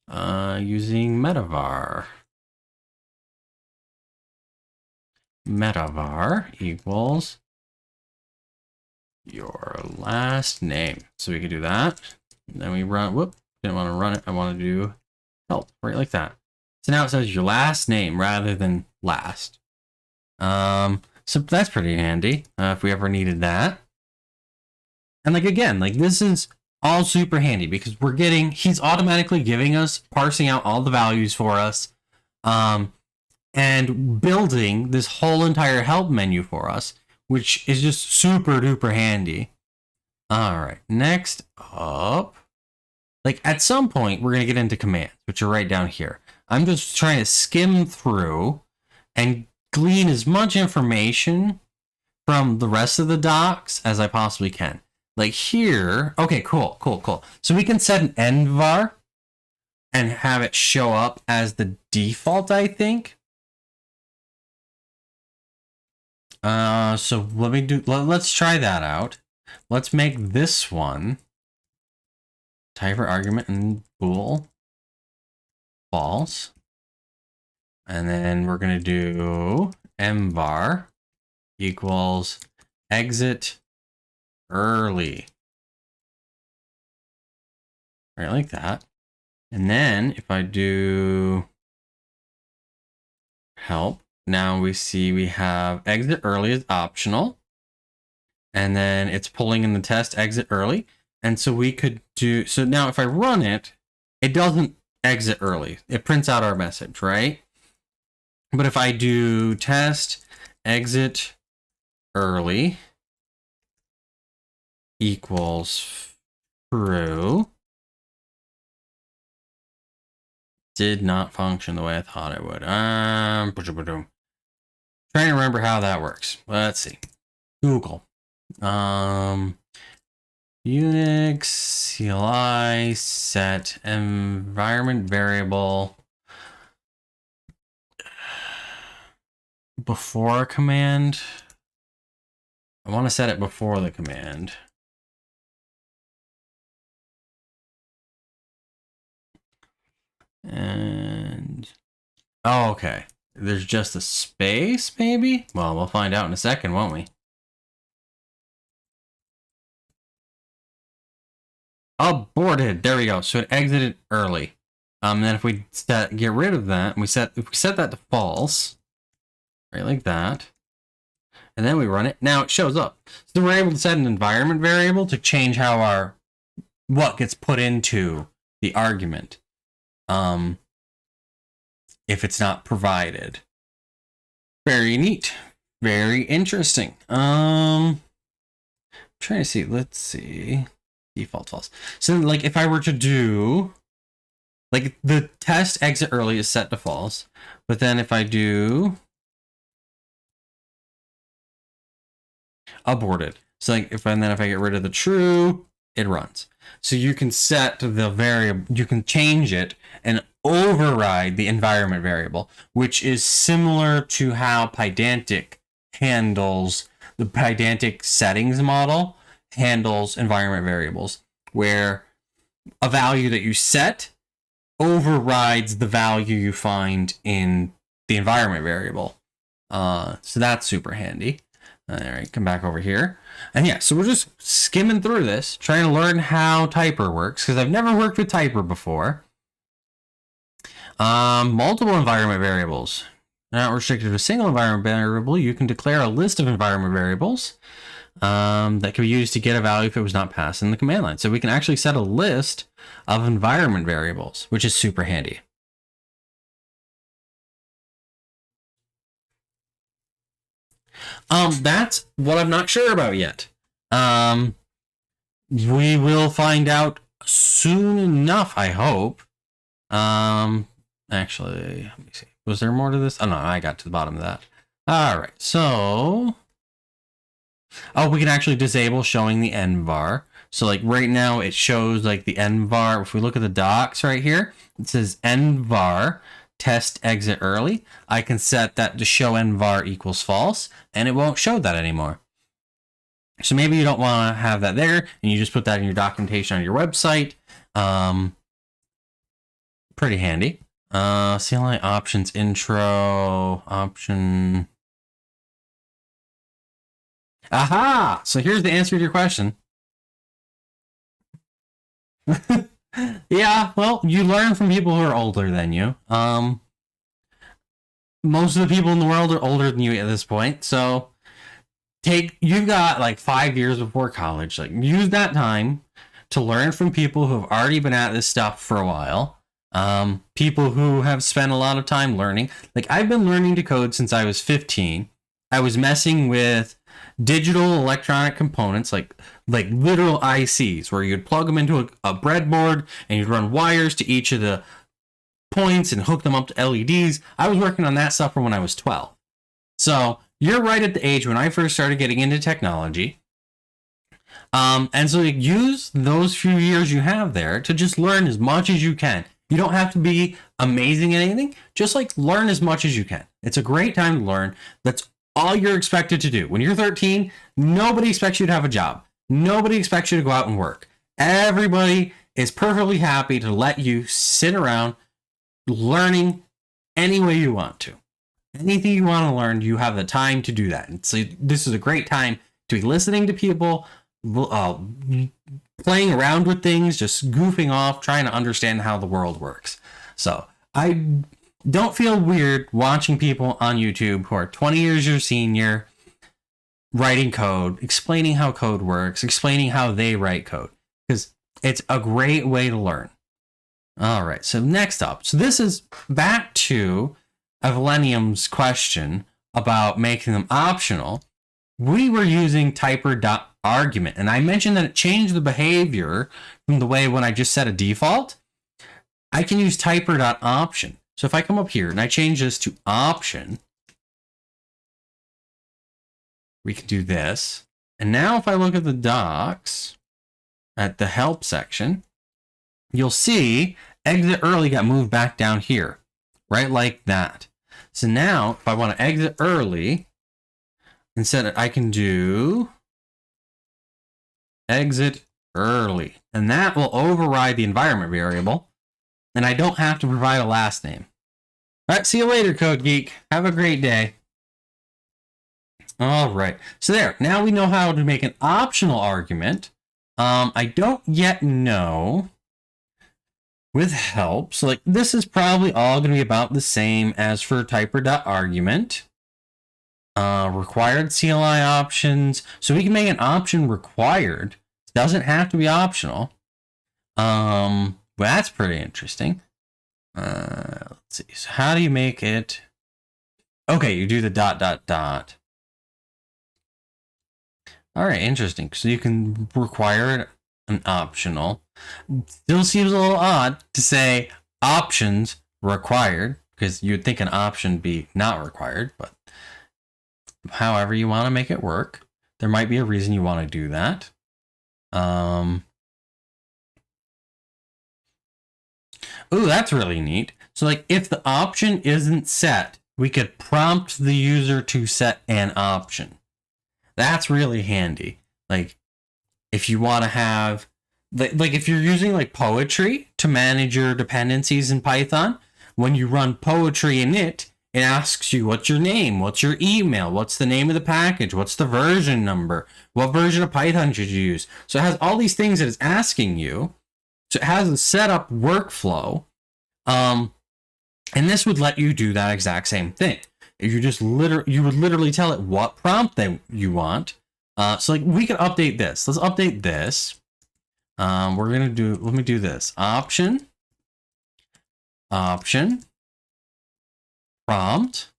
using metavar. metavar equals your last name. So we could do that. And then we run, whoop, didn't want to run it. I want to do help, right like that. So now it says your last name rather than last. So that's pretty handy if we ever needed that. And like, again, like this is all super handy because he's automatically giving us, parsing out all the values for us, and building this whole entire help menu for us, which is just super duper handy. All right, next up, like at some point we're going to get into commands, which are right down here. I'm just trying to skim through and glean as much information from the rest of the docs as I possibly can. Like here, okay, cool. So we can set an end var and have it show up as the default, I think. So let's try that out. Let's make this one type argument and bool false. And then we're going to do mvar equals exit early. Right, like that. And then if I do help, now we see we have exit early is optional. And then it's pulling in the test exit early. And so we could do, so now if I run it, it doesn't exit early. It prints out our message, right? But if I do test exit early equals true, did not function the way I thought it would. Trying to remember how that works. Let's see. Google. Unix CLI set environment variable before a command. I want to set it before the command. And oh, okay. There's just a space, maybe? Well, we'll find out in a second, won't we? Aborted. There we go. So it exited early. Then if we get rid of that, if we set that to false, right, like that, and then we run it, now it shows up. So we're able to set an environment variable to change how what gets put into the argument, if it's not provided. Very neat. Very interesting. Trying to see. Let's see. Default false. So like if I were to do, like the test exit early is set to false, but then if I do aborted, so like if I get rid of the true, it runs. So you can set the variable, you can change it and override the environment variable, which is similar to how Pydantic handles the Pydantic settings model handles environment variables, where a value that you set overrides the value you find in the environment variable. So that's super handy. All right, come back over here. And yeah, so we're just skimming through this, trying to learn how Typer works, because I've never worked with Typer before. Multiple environment variables. Not restricted to a single environment variable, you can declare a list of environment variables that can be used to get a value if it was not passed in the command line. So we can actually set a list of environment variables, which is super handy. That's what I'm not sure about yet. We will find out soon enough, I hope. Actually, let me see. Was there more to this? Oh no, I got to the bottom of that. All right, so we can actually disable showing the envar. So like right now it shows like the envar. If we look at the docs right here, it says envar test exit early. I can set that to show envar equals false, and it won't show that anymore. So maybe you don't want to have that there, and you just put that in your documentation on your website. Pretty handy. CLI options intro option. Aha! So here's the answer to your question. Yeah, well, you learn from people who are older than you. Most of the people in the world are older than you at this point, so you've got like 5 years before college. Like, use that time to learn from people who have already been at this stuff for a while. People who have spent a lot of time learning. Like, I've been learning to code since I was 15. I was messing with digital electronic components, like literal ICs, where you'd plug them into a breadboard and you'd run wires to each of the points and hook them up to LEDs. I was working on that stuff from when I was 12. So you're right at the age when I first started getting into technology. And so use those few years you have there to just learn as much as you can. You don't have to be amazing at anything. Just like learn as much as you can. It's a great time to learn. That's all you're expected to do. When you're 13, nobody expects you to have a job. Nobody expects you to go out and work. Everybody is perfectly happy to let you sit around learning any way you want to. Anything you want to learn, you have the time to do that. And so this is a great time to be listening to people, playing around with things, just goofing off, trying to understand how the world works. So I don't feel weird watching people on YouTube who are 20 years your senior writing code, explaining how code works, explaining how they write code, because it's a great way to learn. All right, so next up. So this is back to Evelenium's question about making them optional. We were using typer.argument, and I mentioned that it changed the behavior from the way when I just set a default. I can use typer.option. So if I come up here and I change this to option, we can do this. And now if I look at the docs, at the help section, you'll see exit early got moved back down here, right like that. So now if I want to exit early, instead I can do exit early, and that will override the environment variable, and I don't have to provide a last name. All right, see you later, Code Geek. Have a great day. All right, so there. Now we know how to make an optional argument. I don't yet know with help. So like this is probably all going to be about the same as for typer.argument. Required CLI options. So we can make an option required. It doesn't have to be optional. Well, that's pretty interesting. Let's see. So how do you make it? Okay, you do the ... All right, interesting. So you can require an optional. Still seems a little odd to say options required, because you'd think an option be not required, but however you want to make it work. There might be a reason you want to do that. Ooh, that's really neat. So like if the option isn't set, we could prompt the user to set an option. That's really handy. Like if you want to have, like if you're using like poetry to manage your dependencies in Python, when you run poetry in it asks you what's your name, what's your email, what's the name of the package, what's the version number, what version of Python should you use. So it has all these things that it's asking you. So it has a setup workflow. And this would let you do that exact same thing. You just you would literally tell it what prompt you want. So like we can update this. Let's update this. Let me do this. Option, prompt,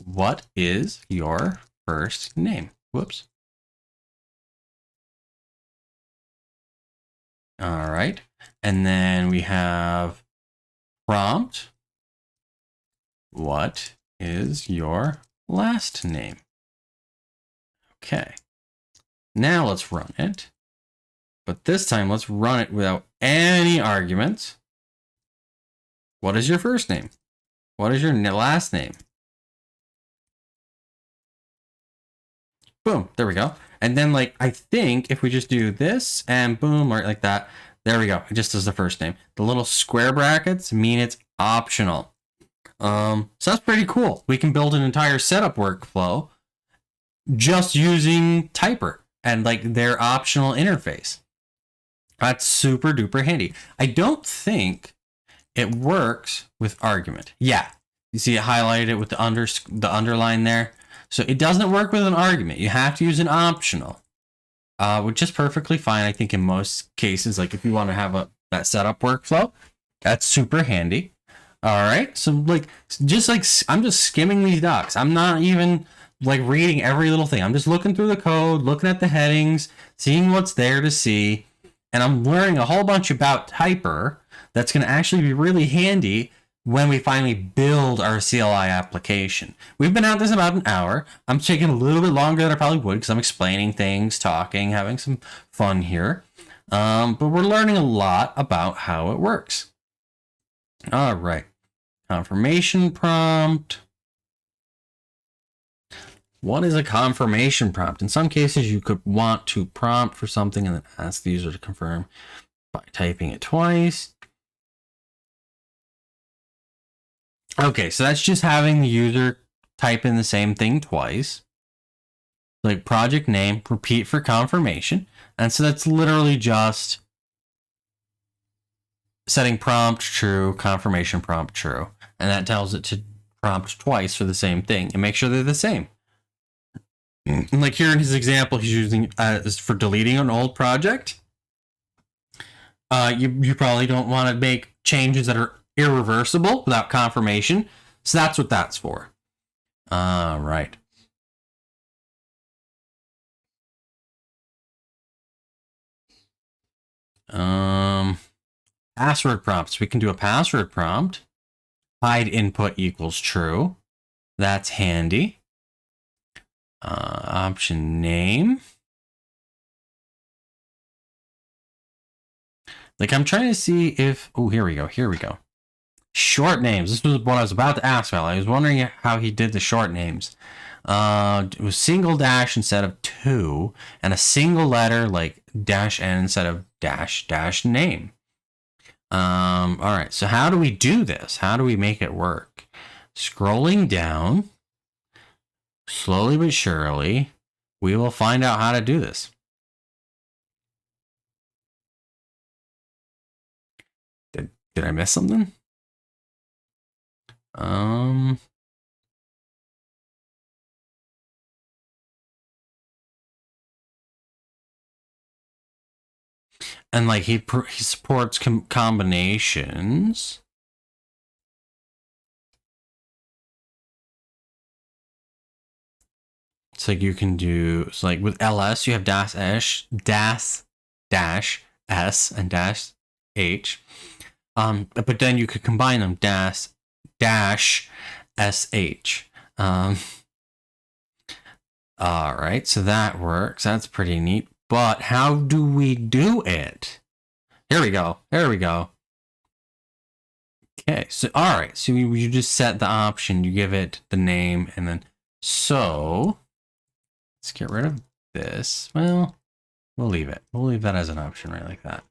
what is your first name? Whoops. All right. And then we have prompt, what is your last name? Okay. Now let's run it. But this time let's run it without any arguments. What is your first name? What is your last name? Boom, there we go. And then like, I think if we just do this and boom, or like that, there we go. It just does the first name. The little square brackets mean it's optional. So that's pretty cool. We can build an entire setup workflow just using Typer and like their optional interface. That's super duper handy. I don't think it works with argument. Yeah, you see it highlighted with the underline there. So it doesn't work with an argument. You have to use an optional, which is perfectly fine. I think in most cases, like if you want to have that setup workflow, that's super handy. All right, so like I'm just skimming these docs. I'm not even like reading every little thing. I'm just looking through the code, looking at the headings, seeing what's there to see, and I'm learning a whole bunch about Typer that's going to actually be really handy when we finally build our CLI application. We've been at this about an hour. I'm taking a little bit longer than I probably would because I'm explaining things, talking, having some fun here. But we're learning a lot about how it works. All right. Confirmation prompt. What is a confirmation prompt? In some cases, you could want to prompt for something and then ask the user to confirm by typing it twice. Okay, so that's just having the user type in the same thing twice. Like project name, repeat for confirmation. And so that's literally just setting prompt true, confirmation prompt true. And that tells it to prompt twice for the same thing and make sure they're the same. And like here in his example, he's using for deleting an old project. You probably don't want to make changes that are irreversible without confirmation. So that's what that's for. Right. Password prompts. We can do a password prompt. Hide input equals true. That's handy. Option name. Like I'm trying to see if, oh, here we go. Short names. This was what I was about to ask about. I was wondering how he did the short names. It was single dash instead of two, and a single letter like dash n instead of dash name. All right. So how do we do this? How do we make it work? Scrolling down, slowly but surely, we will find out how to do this. Did I miss something? And like he supports combinations. It's like you can do, it's like with ls you have dash s and dash h. But then you could combine them dash sh. All right, so that works. That's pretty neat. But how do we do it? Here we go. Okay, so all right, so you just set the option, you give it the name, and then so let's get rid of this. Well, we'll leave it. We'll leave that as an option right like that.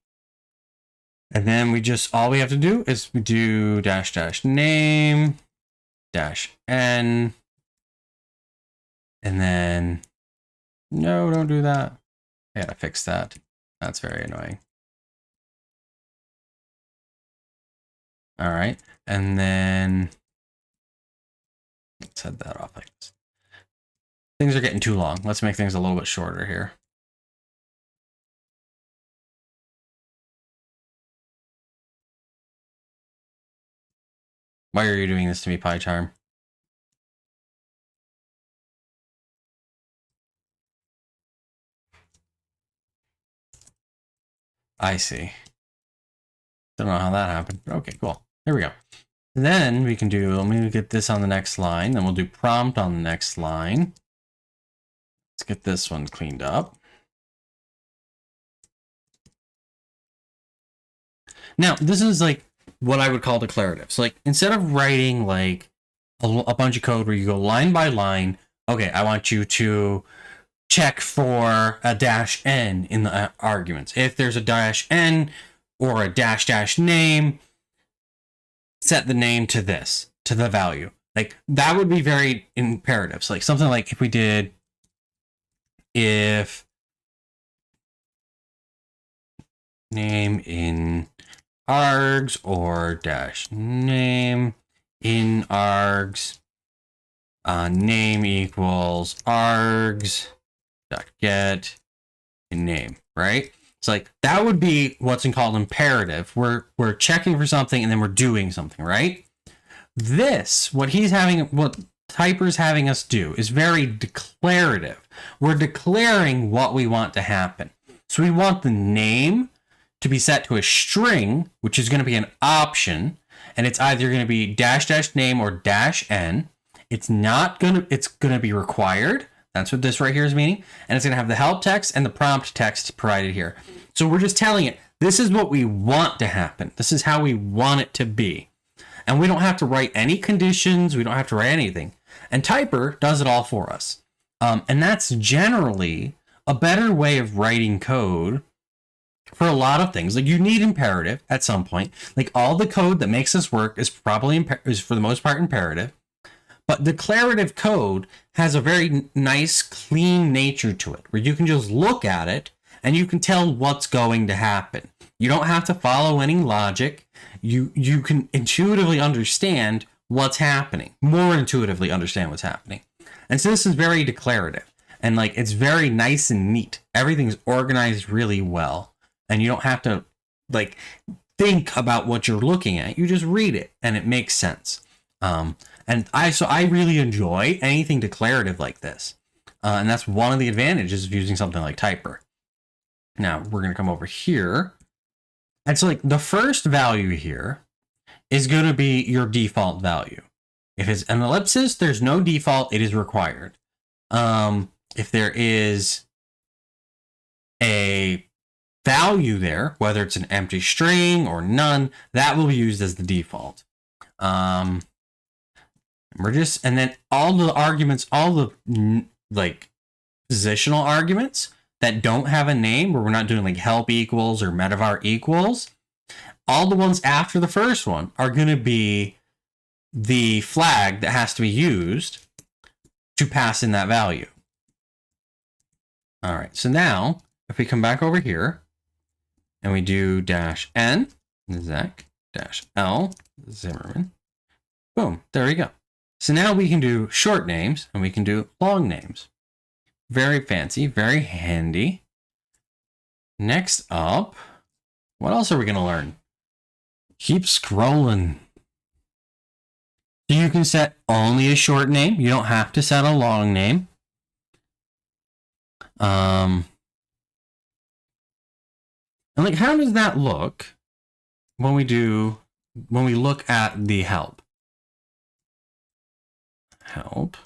And then all we have to do is we do dash name dash n. And then, no, don't do that. I gotta fix that. That's very annoying. All right. And then let's head that off like this. Things are getting too long. Let's make things a little bit shorter here. Why are you doing this to me, PyCharm? I see. Don't know how that happened. Okay, cool. Here we go. And then we can do, let me get this on the next line. Then we'll do prompt on the next line. Let's get this one cleaned up. Now, this is like what I would call declarative. So like instead of writing like a bunch of code where you go line by line, okay, I want you to check for a dash n in the arguments. If there's a dash n or a dash name, set the name to this, to the value. Like that would be very imperative. So like something like if we did if name in args or dash name in args, name equals args dot get name, right? So like that would be what's called imperative. We're checking for something and then we're doing something, right? This, what Typer's having us do is very declarative. We're declaring what we want to happen. So we want the name to be set to a string, which is going to be an option, and it's either going to be dash name or dash n. It's going to be required. That's what this right here is meaning. And it's going to have the help text and the prompt text provided here. So we're just telling it, this is what we want to happen. This is how we want it to be. And we don't have to write any conditions. We don't have to write anything. And Typer does it all for us. And that's generally a better way of writing code for a lot of things. Like you need imperative at some point. Like all the code that makes this work is probably is for the most part imperative. But declarative code has a very nice, clean nature to it, where you can just look at it and you can tell what's going to happen. You don't have to follow any logic. You can intuitively understand what's happening, more intuitively understand what's happening. And so this is very declarative and like it's very nice and neat. Everything's organized really well. And you don't have to like think about what you're looking at. You just read it and it makes sense. And I really enjoy anything declarative like this. And that's one of the advantages of using something like Typer. Now we're going to come over here. And so like the first value here is going to be your default value. If it's an ellipsis, there's no default, it is required. If there is a value there, whether it's an empty string or none, that will be used as the default. And then all the arguments, all the like positional arguments that don't have a name, where we're not doing like help equals or metavar equals, all the ones after the first one are going to be the flag that has to be used to pass in that value. All right, so now if we come back over here and we do -n, Zech, -l, Zimmerman, boom, there we go. So now we can do short names and we can do long names. Very fancy, very handy. Next up, what else are we going to learn? Keep scrolling. So you can set only a short name. You don't have to set a long name. And like, how does that look when we look at the help? Help.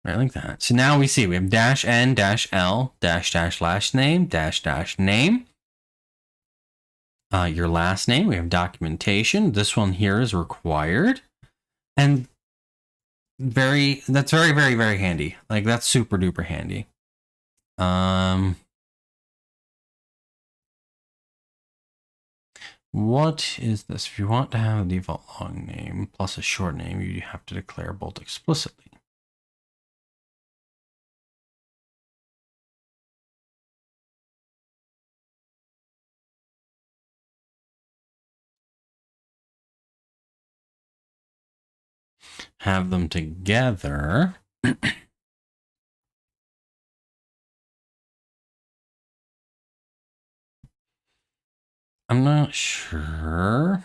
Right, like that. So now we see we have -n, -l, -- last name, -- name. Your last name, we have documentation. This one here is required. And that's very, very, very handy. Like that's super duper handy. What is this? If you want to have a default long name plus a short name, you have to declare both explicitly. Have them together. I'm not sure.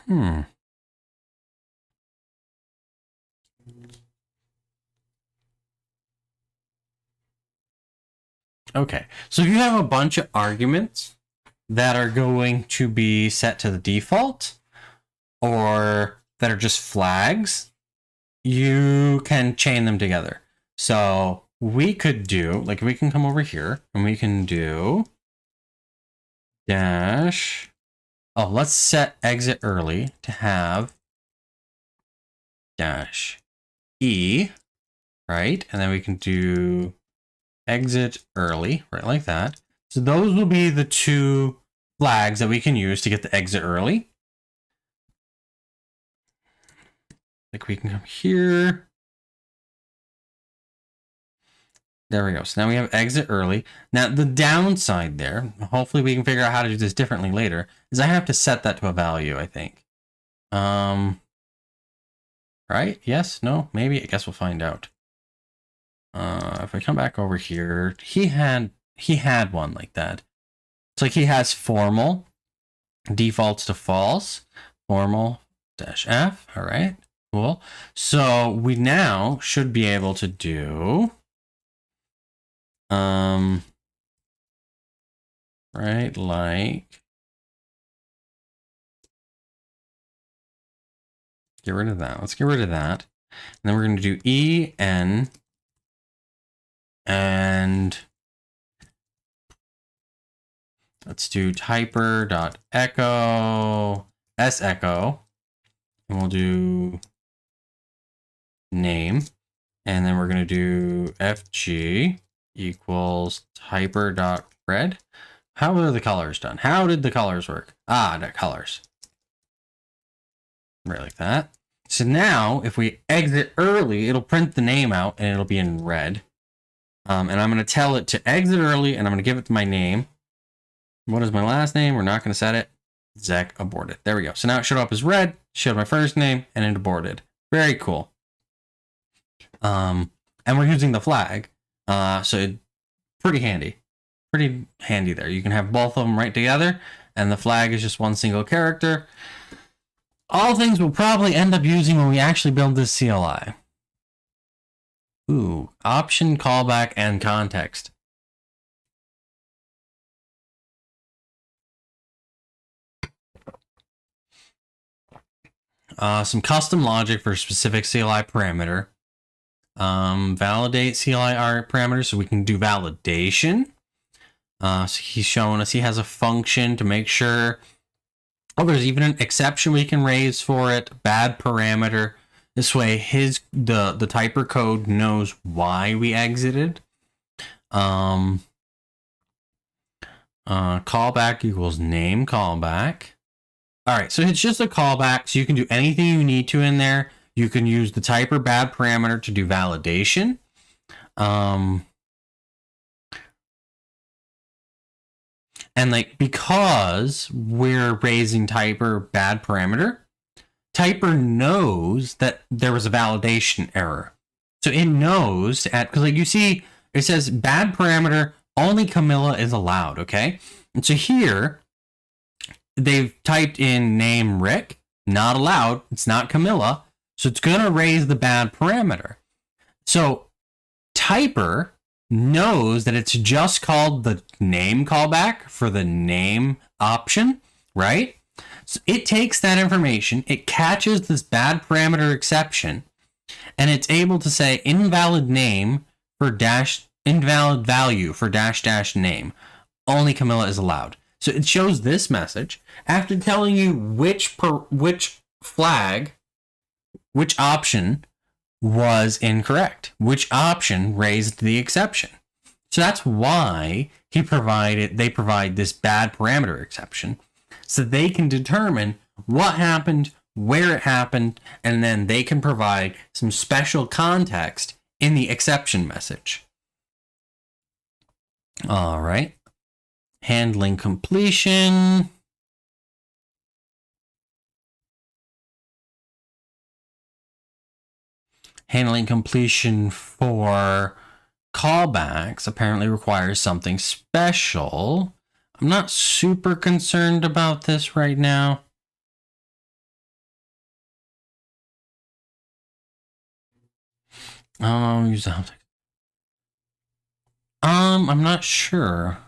Okay, so if you have a bunch of arguments that are going to be set to the default or that are just flags, you can chain them together. So we could do, like, we can come over here and we can do dash. Oh, let's set exit early to have dash E, right? And then we can do exit early, right, like that. So those will be the two flags that we can use to get the exit early. Like we can come here. There we go. So now we have exit early. Now the downside there, hopefully we can figure out how to do this differently later, is I have to set that to a value, I think. Right? Yes? No? Maybe? I guess we'll find out. If I come back over here, he had one like that. It's like he has formal, defaults to false, formal -f. All right, cool. So we now should be able to do, right, like, get rid of that. Let's get rid of that. And then we're going to do en and let's do typer.echo secho, and we'll do name, and then we're going to do fg equals typer.red. How are the colors done? How did the colors work? Ah, the colors. Right, like that. So now if we exit early, it'll print the name out and it'll be in red. And I'm going to tell it to exit early, and I'm going to give it my name. What is my last name? We're not going to set it. Zech aborted. There we go. So now it showed up as red, showed my first name, and it aborted. Very cool. And we're using the flag. So it's pretty handy. Pretty handy there. You can have both of them right together, and the flag is just one single character. All things we'll probably end up using when we actually build this CLI. Ooh, option, callback, and context. Some custom logic for specific CLI parameter. Validate CLI parameters so we can do validation. So he's showing us he has a function to make sure. Oh, there's even an exception we can raise for it. Bad parameter. This way, the typer code knows why we exited. Callback equals name callback. All right, so it's just a callback, so you can do anything you need to in there. You can use the typer bad parameter to do validation. And like, because we're raising typer bad parameter, typer knows that there was a validation error. So it knows because like you see, it says bad parameter, only Camilla is allowed, okay? And so here, they've typed in name Rick, not allowed, it's not Camilla, so it's gonna raise the bad parameter. So typer knows that it's just called the name callback for the name option, right? So it takes that information, it catches this bad parameter exception, and it's able to say invalid name for invalid value for dash name. Only Camilla is allowed. So it shows this message after telling you which flag, which option was incorrect, which option raised the exception. So that's why they provide this bad parameter exception, so they can determine what happened, where it happened, and then they can provide some special context in the exception message. All right. Handling completion. Handling completion for callbacks apparently requires something special. I'm not super concerned about this right now. Use the I'm not sure.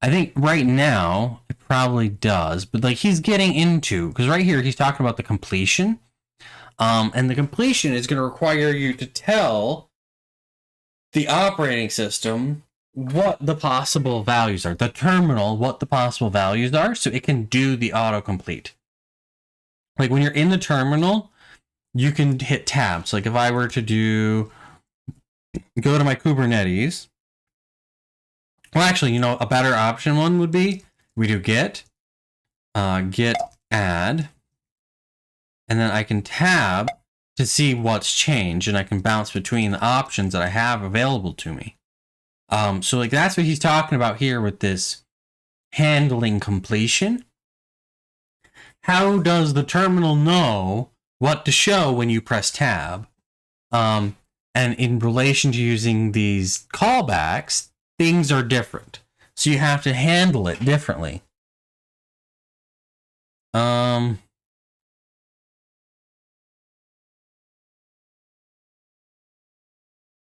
I think right now it probably does, but like he's getting into, because right here he's talking about the completion. And the completion is going to require you to tell the operating system what the possible values are, the terminal, what the possible values are, so it can do the autocomplete. Like when you're in the terminal, you can hit tabs. Like if I were to go to my Kubernetes, well, actually, you know, a better option one would be we do git add, and then I can tab to see what's changed, and I can bounce between the options that I have available to me. So like that's what he's talking about here with this handling completion. How does the terminal know what to show when you press tab? And in relation to using these callbacks, things are different. So you have to handle it differently.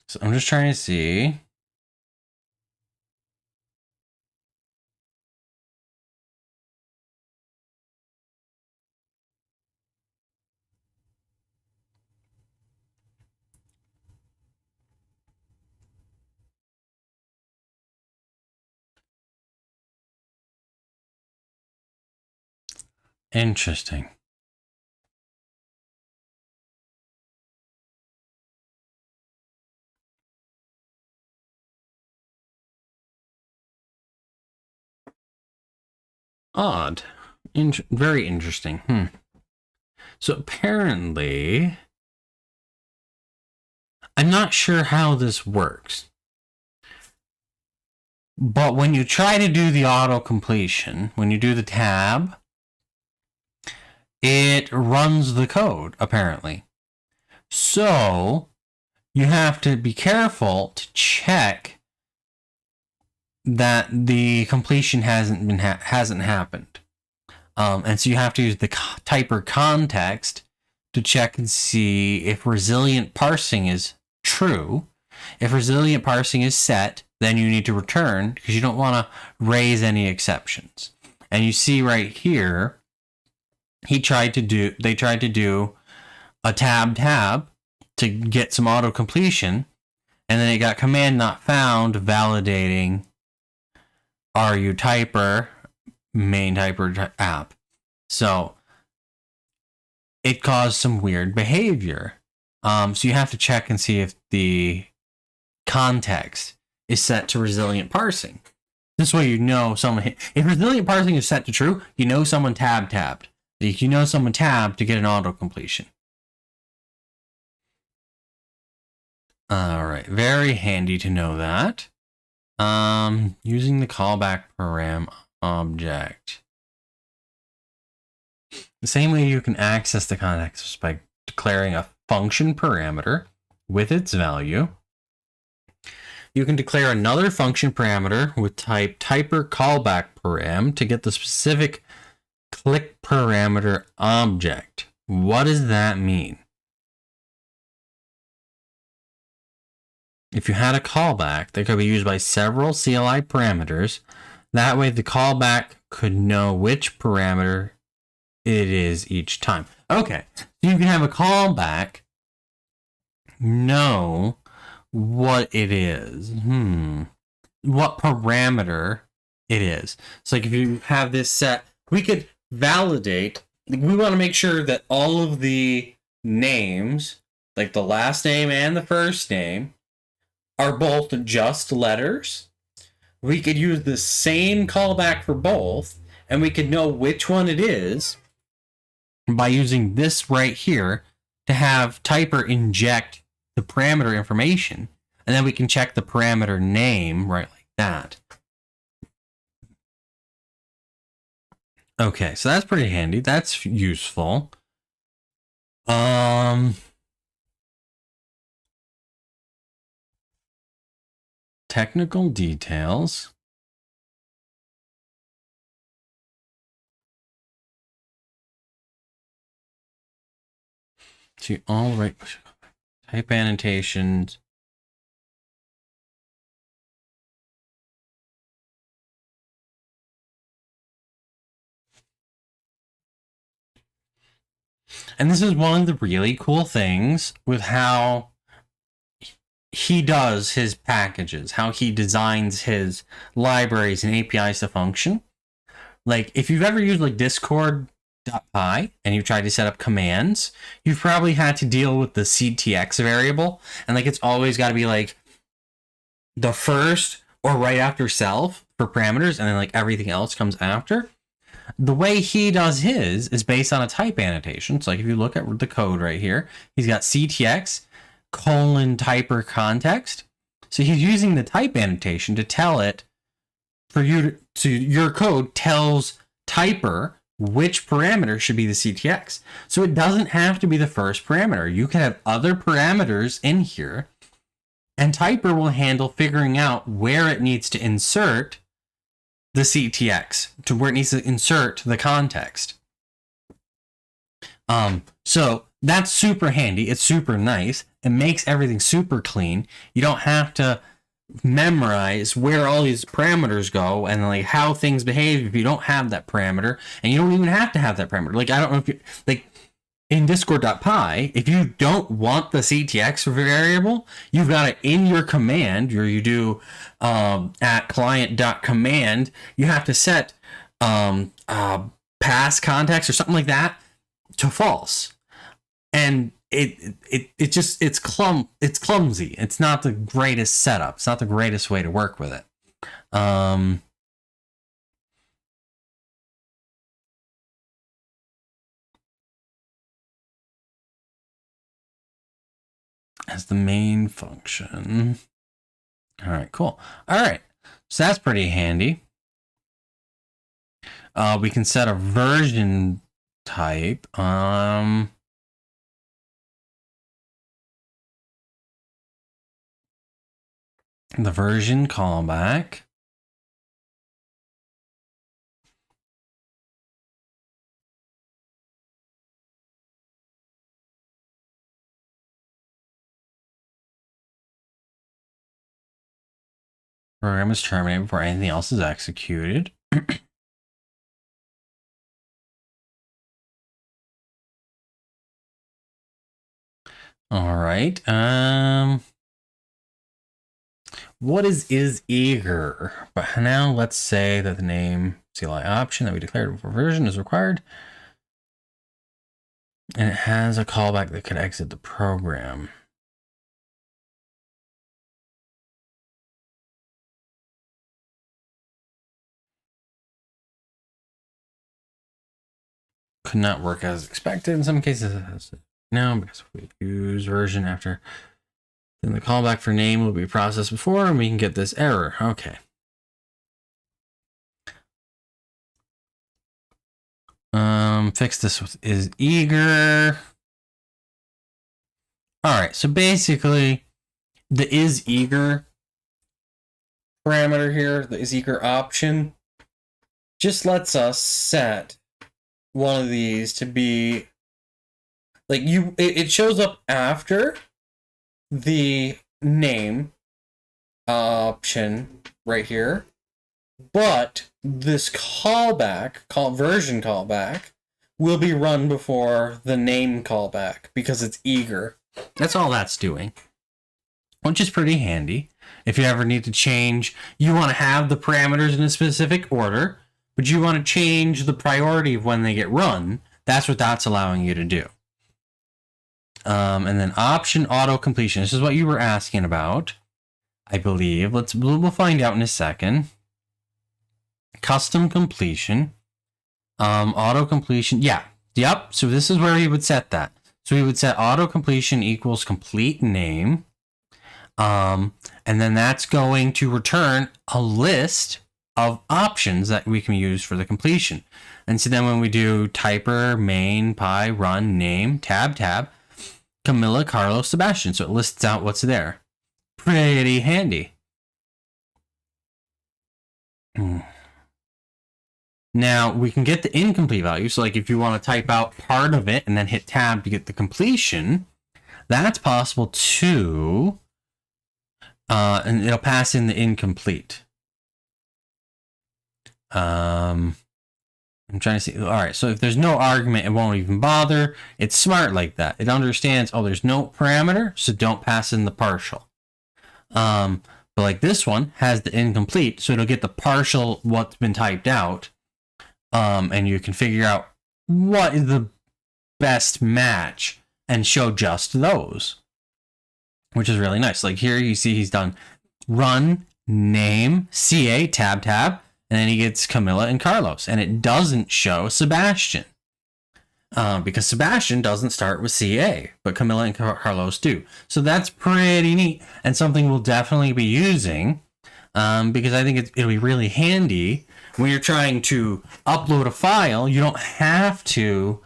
So I'm just trying to see. Interesting. Odd. Very interesting. So apparently, I'm not sure how this works. But when you try to do the auto completion, when you do the tab, it runs the code, apparently. So you have to be careful to check that the completion hasn't happened. And so you have to use the typer context to check and see if resilient parsing is true. If resilient parsing is set, then you need to return because you don't want to raise any exceptions. And you see right here, they tried to do a tab to get some auto completion, and then it got command not found validating RU typer main typer app. So it caused some weird behavior. So you have to check and see if the context is set to resilient parsing. This way you know someone if resilient parsing is set to true, you know someone tabbed. You know someone tabbed to get an auto completion. All right, very handy to know that. Using the callback param object. The same way you can access the context is by declaring a function parameter with its value. You can declare another function parameter with type typer callback param to get the specific click parameter object. What does that mean? If you had a callback that could be used by several CLI parameters, that way the callback could know which parameter it is each time. Okay, so you can have a callback know what it is. What parameter it is. So like if you have this set, we could validate, we want to make sure that all of the names, like the last name and the first name, are both just letters. We could use the same callback for both, and we could know which one it is by using this right here to have typer inject the parameter information, and then we can check the parameter name right like that. Okay, so that's pretty handy. That's useful. Technical details. See, all right. Type annotations. And this is one of the really cool things with how he does his packages, how he designs his libraries and APIs to function. Like, if you've ever used like Discord.py and you've tried to set up commands, you've probably had to deal with the CTX variable. And like, it's always got to be like the first or right after self for parameters, and then like everything else comes after. The way he does his is based on a type annotation. So like if you look at the code right here, he's got CTX : typer context. So he's using the type annotation to tell it, for you to your code tells typer which parameter should be the CTX. So it doesn't have to be the first parameter. You can have other parameters in here, and typer will handle figuring out where it needs to insert the CTX, to where it needs to insert the context. So that's super handy. It's super nice. It makes everything super clean. You don't have to memorize where all these parameters go and like how things behave if you don't have that parameter, and you don't even have to have that parameter. Like, I don't know if you, like, in discord.py, if you don't want the CTX variable, you've got it in your command, or you do at client.command, you have to set pass context or something like that to false. And it's clumsy. It's not the greatest setup. It's not the greatest way to work with it. As the main function. All right, cool. All right, so that's pretty handy. We can set a version type. The version callback. Program is terminated before anything else is executed. All right. What is eager? But now let's say that the name CLI option that we declared before version is required, and it has a callback that could exit the program. Could not work as expected. In some cases, it has now, because we use version after, then the callback for name will be processed before, and we can get this error. Okay. Fix this with is eager. All right, so basically, the is eager parameter here, the is eager option, just lets us set one of these to be like it shows up after the name option right here, but this version callback will be run before the name callback because it's eager. That's all that's doing, which is pretty handy. If you ever need to change, you want to have the parameters in a specific order, but you want to change the priority of when they get run. That's what that's allowing you to do. And then option auto completion. This is what you were asking about, I believe. We'll find out in a second. Custom completion. Auto completion. Yeah. Yep. So this is where we would set that. So we would set auto completion equals complete name. And then that's going to return a list of options that we can use for the completion. And so then when we do typer, main, py, run, name, tab, Camilla, Carlos, Sebastian. So it lists out what's there. Pretty handy. Now we can get the incomplete value. So like if you want to type out part of it and then hit tab to get the completion, that's possible too. And it'll pass in the incomplete. I'm trying to see. All right, so if there's no argument, it won't even bother. It's smart like that. It understands, oh, there's no parameter, so don't pass in the partial. But like this one has the incomplete, so it'll get the partial what's been typed out. And you can figure out what is the best match and show just those, which is really nice. Like here you see he's done run, name, CA, tab, and then he gets Camilla and Carlos, and it doesn't show Sebastian. because Sebastian doesn't start with CA, but Camilla and Carlos do. So that's pretty neat and something we'll definitely be using because I think it'll be really handy when you're trying to upload a file. You don't have to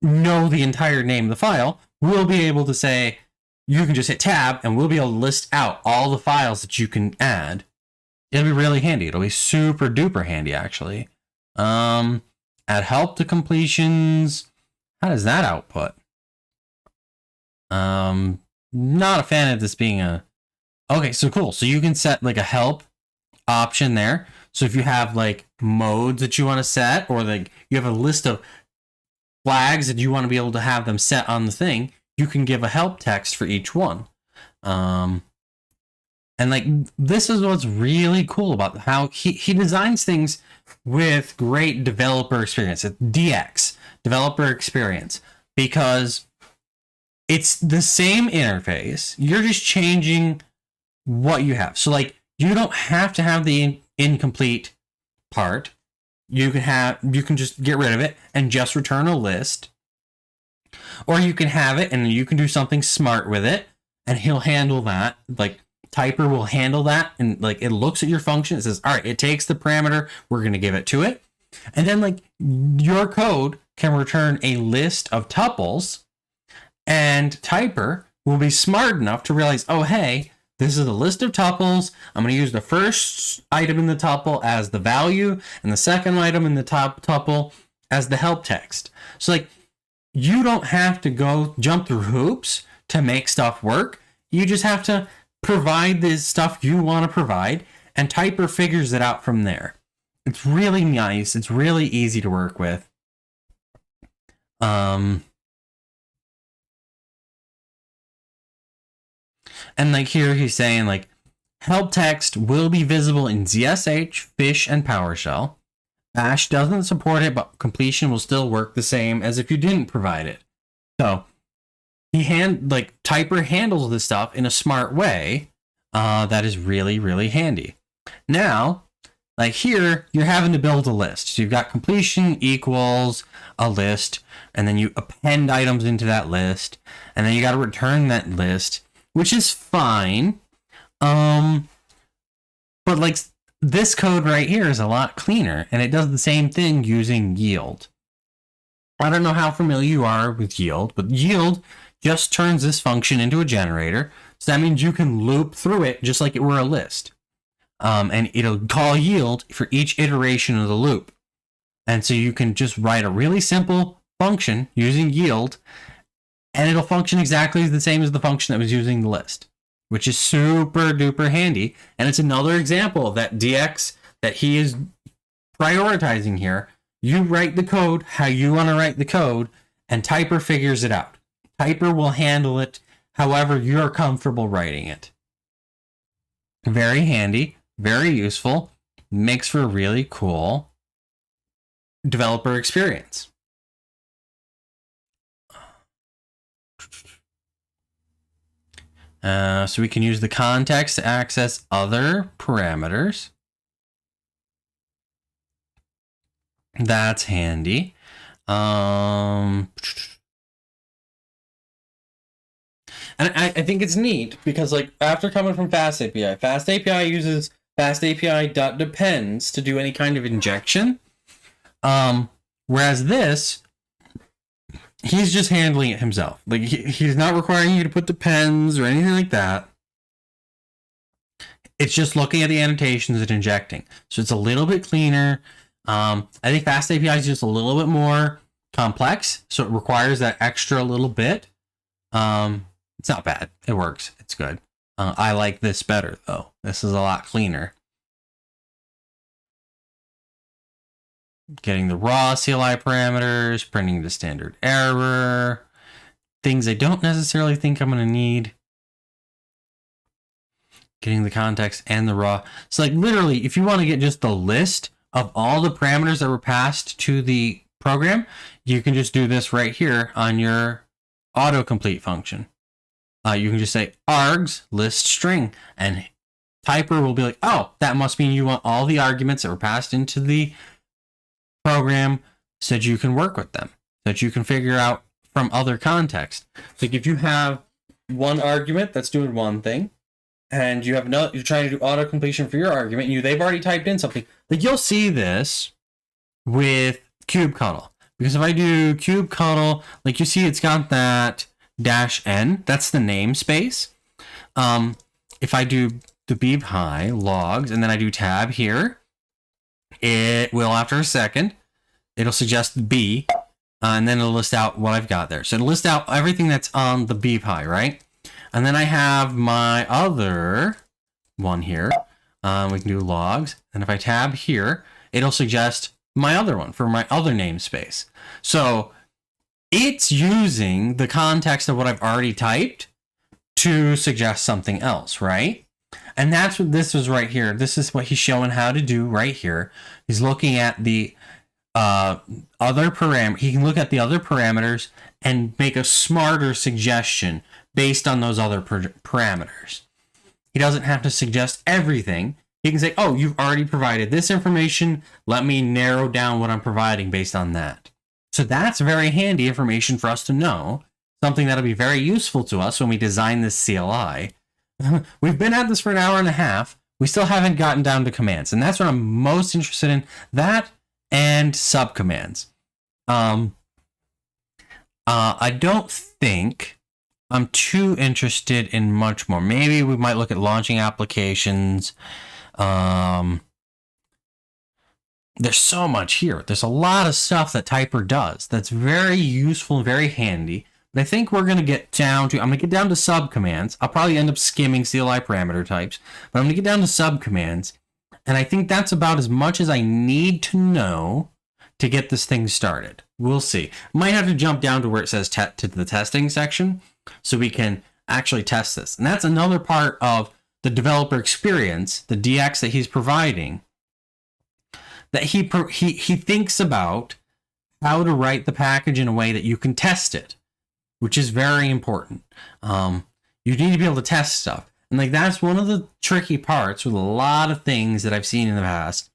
know the entire name of the file. We'll be able to say, you can just hit tab and we'll be able to list out all the files that you can add. It'll be really handy. It'll be super duper handy, actually. Add help to completions. How does that output? Not a fan of this being a... Okay, so cool. So you can set like a help option there. So if you have like modes that you want to set, or like you have a list of flags that you want to be able to have them set on the thing, you can give a help text for each one. And like, this is what's really cool about how he designs things with great developer experience. It's DX, developer experience, because it's the same interface. You're just changing what you have. So like, you don't have to have the incomplete part. You can just get rid of it and just return a list. Or you can have it and you can do something smart with it and he'll handle that. Like, Typer will handle that, and like, it looks at your function, it says, all right, it takes the parameter, we're going to give it to it. And then like, your code can return a list of tuples, and Typer will be smart enough to realize, oh, hey, this is a list of tuples. I'm going to use the first item in the tuple as the value and the second item in the top tuple as the help text. So like, you don't have to go jump through hoops to make stuff work. You just have to provide the stuff you want to provide, and Typer figures it out from there. It's really nice. It's really easy to work with. And like, here he's saying like, help text will be visible in ZSH, Fish, and PowerShell. Bash doesn't support it, but completion will still work the same as if you didn't provide it. So Typer handles this stuff in a smart way that is really, really handy. Now, like here, you're having to build a list. So you've got completion equals a list, and then you append items into that list, and then you got to return that list, which is fine. But like, this code right here is a lot cleaner, and it does the same thing using yield. I don't know how familiar you are with yield, but yield just turns this function into a generator. So that means you can loop through it just like it were a list. And it'll call yield for each iteration of the loop. And so you can just write a really simple function using yield, and it'll function exactly the same as the function that was using the list, which is super duper handy. And it's another example of that DX that he is prioritizing here. You write the code how you want to write the code, and Typer figures it out. Typer will handle it however you're comfortable writing it. Very handy, very useful, makes for a really cool developer experience. So we can use the context to access other parameters. That's handy. And I think it's neat because, like, after coming from FastAPI, FastAPI uses FastAPI.depends to do any kind of injection. Whereas this, he's just handling it himself. Like, he's not requiring you to put depends or anything like that. It's just looking at the annotations and injecting. So it's a little bit cleaner. I think FastAPI is just a little bit more complex, so it requires that extra little bit. It's not bad. It works. It's good. I like this better, though. This is a lot cleaner. Getting the raw CLI parameters, printing the standard error, things I don't necessarily think I'm going to need. Getting the context and the raw. So, like, literally, if you want to get just the list of all the parameters that were passed to the program, you can just do this right here on your autocomplete function. You can just say args list string, and Typer will be like, oh, that must mean you want all the arguments that were passed into the program so that you can work with them. that you can figure out from other context. Like if you have one argument that's doing one thing, and you have another, you're trying to do auto completion for your argument, and they've already typed in something. Like you'll see this with kubectl, because if I do kubectl, like you see, it's got that -n. That's the namespace. If I do the beep-hi logs, and then I do tab here, it will, after a second, it'll suggest B, and then it'll list out what I've got there. So it'll list out everything that's on the beep-hi, right? And then I have my other one here. We can do logs. And if I tab here, it'll suggest my other one for my other namespace. So it's using the context of what I've already typed to suggest something else, right? And that's what this was right here. This is what he's showing how to do right here. He's looking at the other parameter. He can look at the other parameters and make a smarter suggestion based on those other parameters. He doesn't have to suggest everything. He can say, oh, you've already provided this information. Let me narrow down what I'm providing based on that. So that's very handy information for us to know. Something that'll be very useful to us when we design this CLI. We've been at this for an hour and a half. We still haven't gotten down to commands. And that's what I'm most interested in. That and subcommands. I don't think I'm too interested in much more. Maybe we might look at launching applications. There's so much here. There's a lot of stuff that Typer does that's very useful and very handy. But I think we're going to get down to, I'm going to get down to subcommands. I'll probably end up skimming CLI parameter types, but I'm going to get down to subcommands. And I think that's about as much as I need to know to get this thing started. We'll see. Might have to jump down to where it says to the testing section so we can actually test this. And that's another part of the developer experience, the DX that he's providing, that he thinks about how to write the package in a way that you can test it, which is very important. You need to be able to test stuff. And like that's one of the tricky parts with a lot of things that I've seen in the past.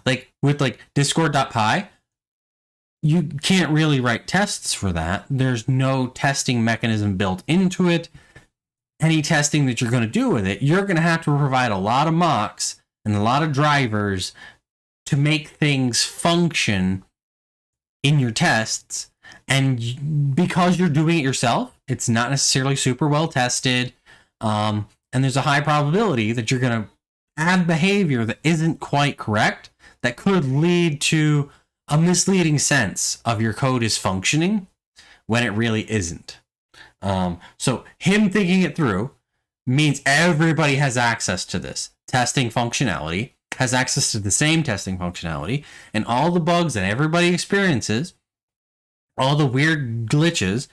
Like with like discord.py, you can't really write tests for that. There's no testing mechanism built into it. Any testing that you're going to do with it, you're going to have to provide a lot of mocks and a lot of drivers to make things function in your tests. And because you're doing it yourself, it's not necessarily super well tested. And there's a high probability that you're going to add behavior that isn't quite correct, that could lead to a misleading sense of your code is functioning when it really isn't. So him thinking it through means everybody has access to this testing functionality, has access to the same testing functionality, and all the bugs that everybody experiences, all the weird glitches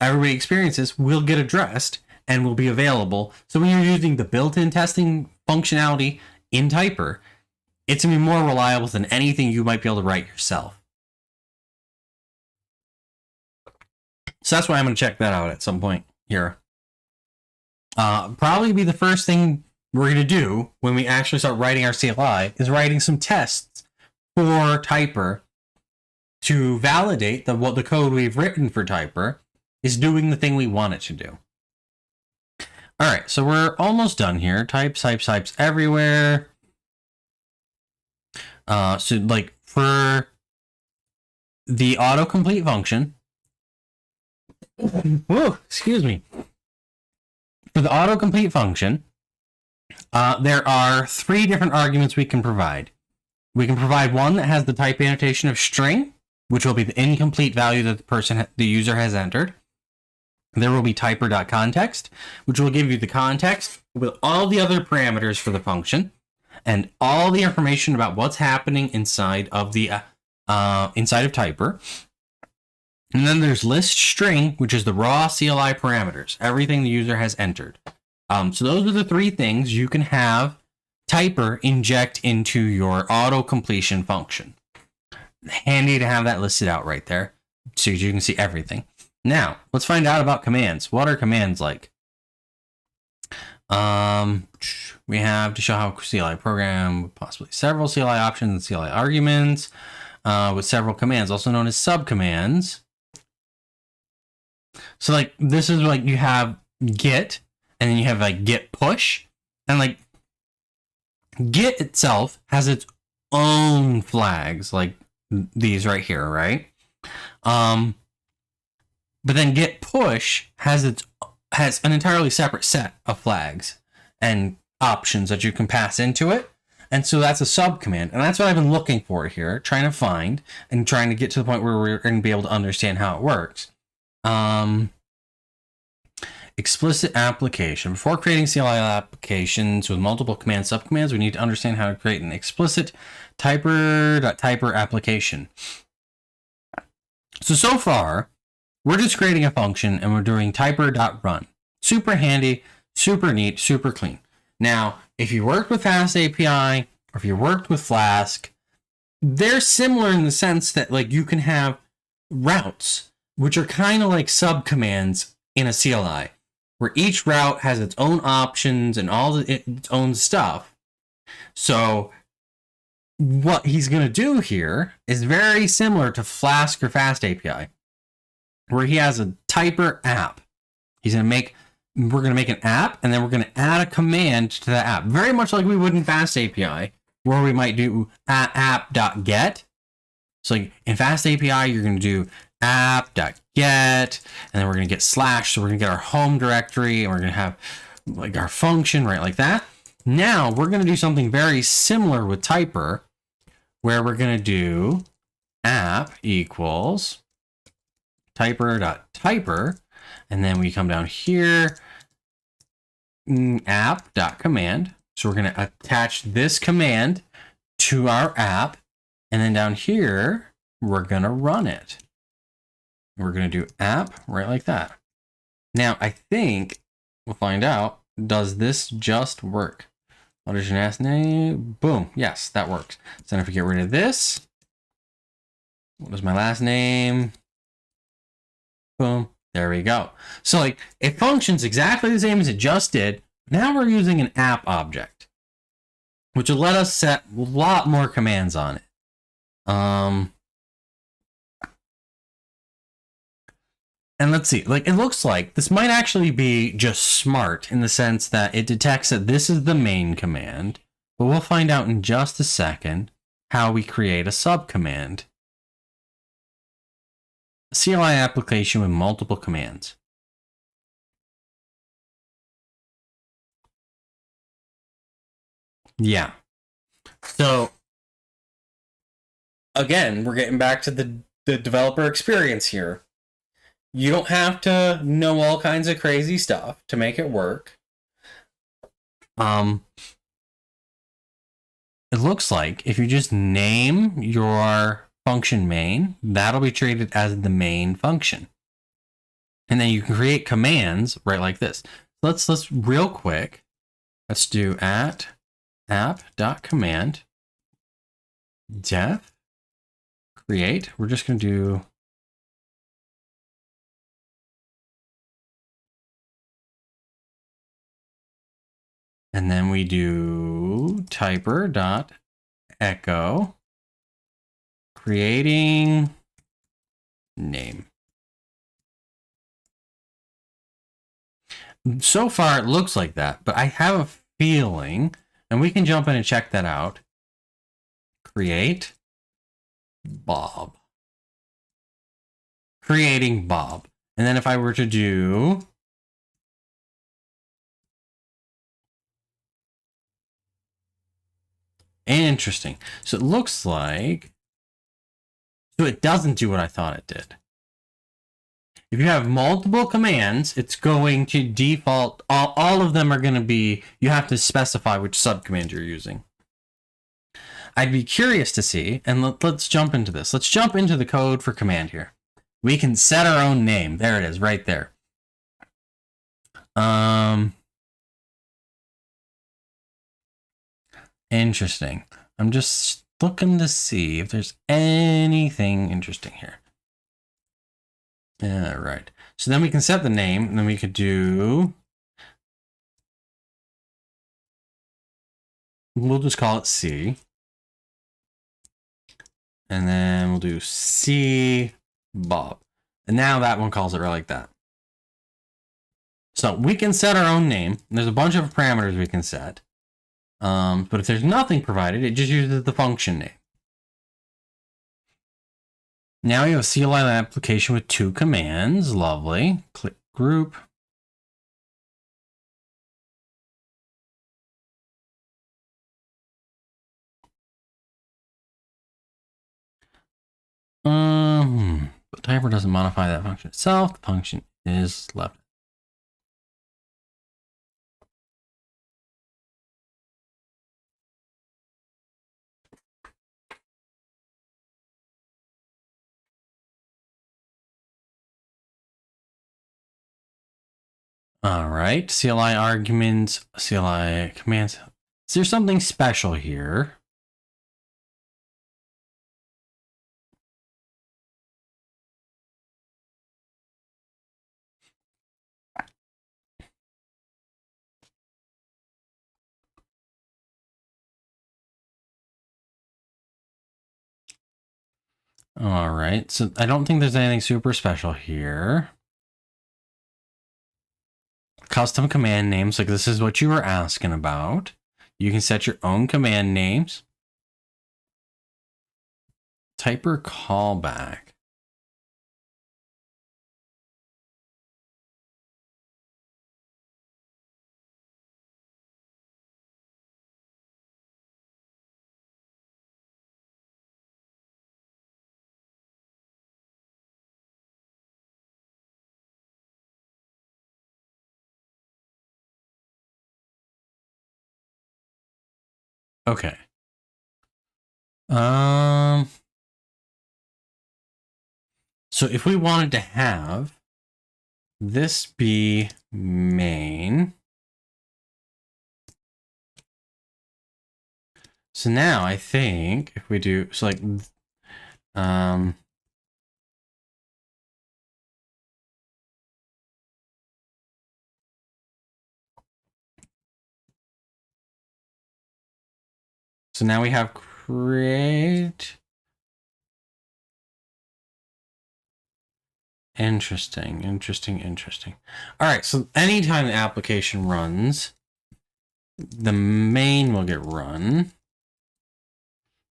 everybody experiences will get addressed and will be available. So when you're using the built-in testing functionality in Typer, it's going to be more reliable than anything you might be able to write yourself. So that's why I'm going to check that out at some point here. Probably be the first thing we're going to do when we actually start writing our CLI is writing some tests for Typer to validate that what the code we've written for Typer is doing the thing we want it to do. All right, so we're almost done here. Types everywhere. So like for the autocomplete function, whoa, excuse me. For the autocomplete function, there are 3 different arguments we can provide. We can provide one that has the type annotation of string, which will be the incomplete value that the user has entered. There will be typer.context, which will give you the context with all the other parameters for the function and all the information about what's happening inside of the inside of Typer. And then there's list string, which is the raw CLI parameters, everything the user has entered. So those are the 3 things you can have Typer inject into your auto completion function. Handy to have that listed out right there so you can see everything. Now, let's find out about commands. What are commands like? We have to show how CLI program with possibly several CLI options and CLI arguments with several commands, also known as subcommands. So like this is like you have git, and then you have like git push, and like git itself has its own flags, like these right here, right? But then git push has an entirely separate set of flags and options that you can pass into it. And so that's a sub command. And that's what I've been looking for here, trying to find and trying to get to the point where we're going to be able to understand how it works. Explicit application. Before creating CLI applications with multiple command subcommands, we need to understand how to create an explicit typer.typer application. So far, we're just creating a function and we're doing typer.run. Super handy, super neat, super clean. Now, if you worked with FastAPI or if you worked with Flask, they're similar in the sense that like you can have routes, which are kind of like subcommands in a CLI, where each route has its own options and all its own stuff. So what he's going to do here is very similar to Flask or FastAPI, where he has a typer app. We're going to make an app, and then we're going to add a command to that app, very much like we would in FastAPI, where we might do app.get. So like in FastAPI, you're going to do app.get, and then we're going to get /, so we're going to get our home directory, and we're going to have like our function, right, like that. Now we're going to do something very similar with typer, where we're going to do app equals typer.typer, and then we come down here, app.command. So we're going to attach this command to our app, and then down here, we're going to run it. We're going to do app right like that. Now, I think we'll find out, does this just work? What is your last name? Boom. Yes, that works. So then if we get rid of this, what is my last name? Boom. There we go. So like it functions exactly the same as it just did. Now we're using an app object, which will let us set a lot more commands on it. And let's see, like it looks like this might actually be just smart in the sense that it detects that this is the main command, but we'll find out in just a second how we create a subcommand. A CLI application with multiple commands. Yeah. So again, we're getting back to the developer experience here. You don't have to know all kinds of crazy stuff to make it work. It looks like if you just name your function main, that'll be treated as the main function. And then you can create commands right like this. Let's real quick. Let's do app.command def create. We're just going to do and then we do typer.echo creating name. So far it looks like that, but I have a feeling, and we can jump in and check that out. Create Bob. Creating Bob. And then if I were to do interesting. So it looks like, so it doesn't do what I thought it did. If you have multiple commands, it's going to default, all of them are going to be, you have to specify which subcommand you're using. I'd be curious to see, and let's jump into this. Let's jump into the code for command here. We can set our own name. There it is, right there. Interesting. I'm just looking to see if there's anything interesting here. Yeah, right. So then we can set the name, and then we could do, we'll just call it C. And then we'll do C Bob. And now that one calls it right like that. So we can set our own name. There's a bunch of parameters we can set. But if there's nothing provided, it just uses the function name. Now we have a CLI application with 2 commands. Lovely. Click group. The typer doesn't modify that function itself. The function is left. All right, CLI arguments, CLI commands. Is there something special here? All right, so I don't think there's anything super special here. Custom command names, like this is what you were asking about. You can set your own command names. Typer callback. Okay. So if we wanted to have this be main, so now I think if we do, so like, so now we have create. Interesting. All right, so anytime the application runs, the main will get run,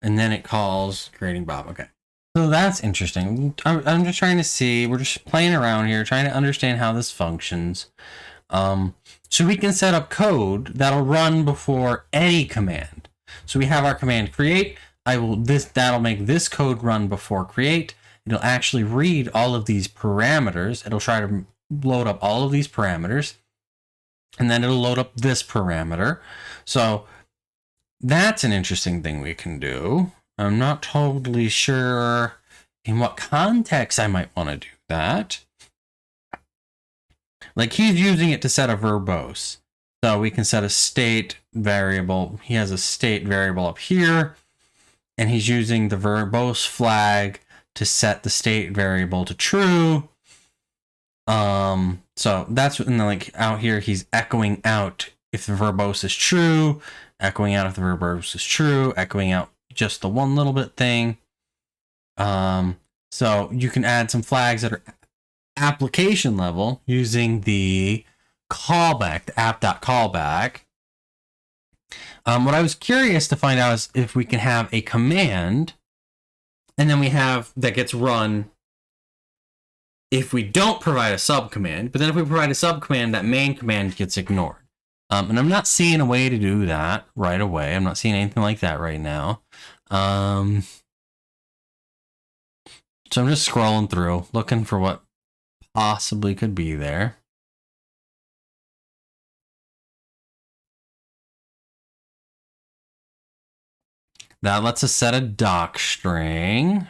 and then it calls creating Bob. Okay, so that's interesting. I'm just trying to see. We're just playing around here, trying to understand how this functions. So we can set up code that'll run before any command. So we have our command create. That'll make this code run before create. It'll actually read all of these parameters. It'll try to load up all of these parameters, and then it'll load up this parameter. So that's an interesting thing we can do. I'm not totally sure in what context I might want to do that. Like he's using it to set a verbose. So we can set a state variable. He has a state variable up here, and he's using the verbose flag to set the state variable to true. So that's, and then like out here, he's echoing out if the verbose is true, echoing out if the verbose is true, echoing out just the one little bit thing. So you can add some flags that are application level using the callback, the app.callback. What I was curious to find out is if we can have a command, and then we have that gets run if we don't provide a subcommand, but then if we provide a subcommand, that main command gets ignored. And I'm not seeing a way to do that right away. I'm not seeing anything like that right now. So I'm just scrolling through, looking for what possibly could be there. That lets us set a doc string.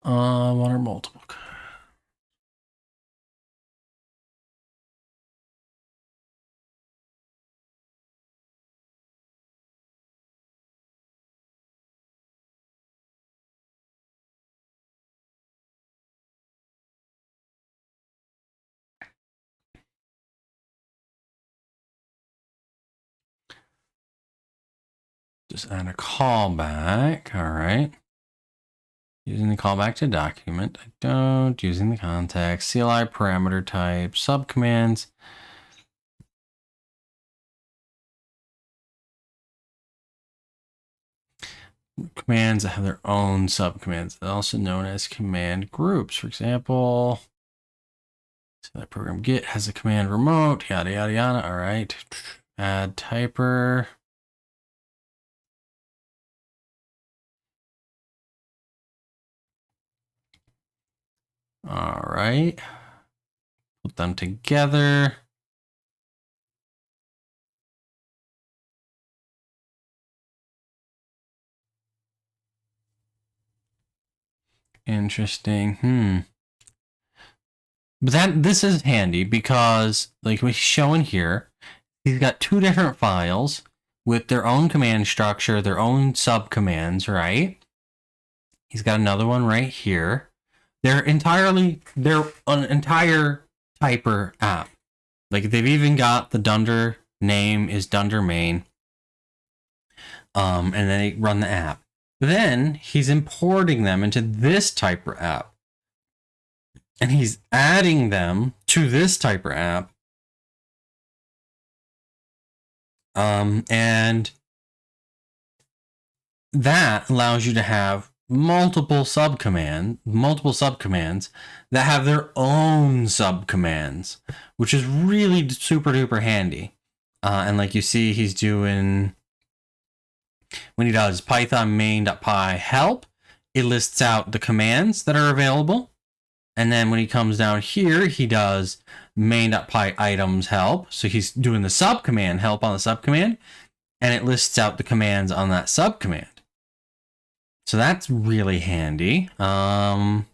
What are multiple? Just add a callback. All right. Using the callback to document. I don't. Using the context. CLI parameter type. Subcommands. Commands that have their own subcommands, also known as command groups. For example, so that program get has a command remote, yada, yada, yada. All right. Add typer. All right. Put them together. Interesting. But this is handy because, like we're showing here, he's got two different files with their own command structure, their own subcommands, right? He's got another one right here. They're an entire typer app. Like they've even got the dunder name is dunder main. And then they run the app. Then he's importing them into this typer app. And he's adding them to this typer app. And that allows you to have multiple subcommands that have their own subcommands, which is really super duper handy. And like you see, he's doing, when he does python main.py help, it lists out the commands that are available. And then when he comes down here, he does main.py items help. So he's doing the subcommand help on the subcommand, and it lists out the commands on that subcommand. So that's really handy. In a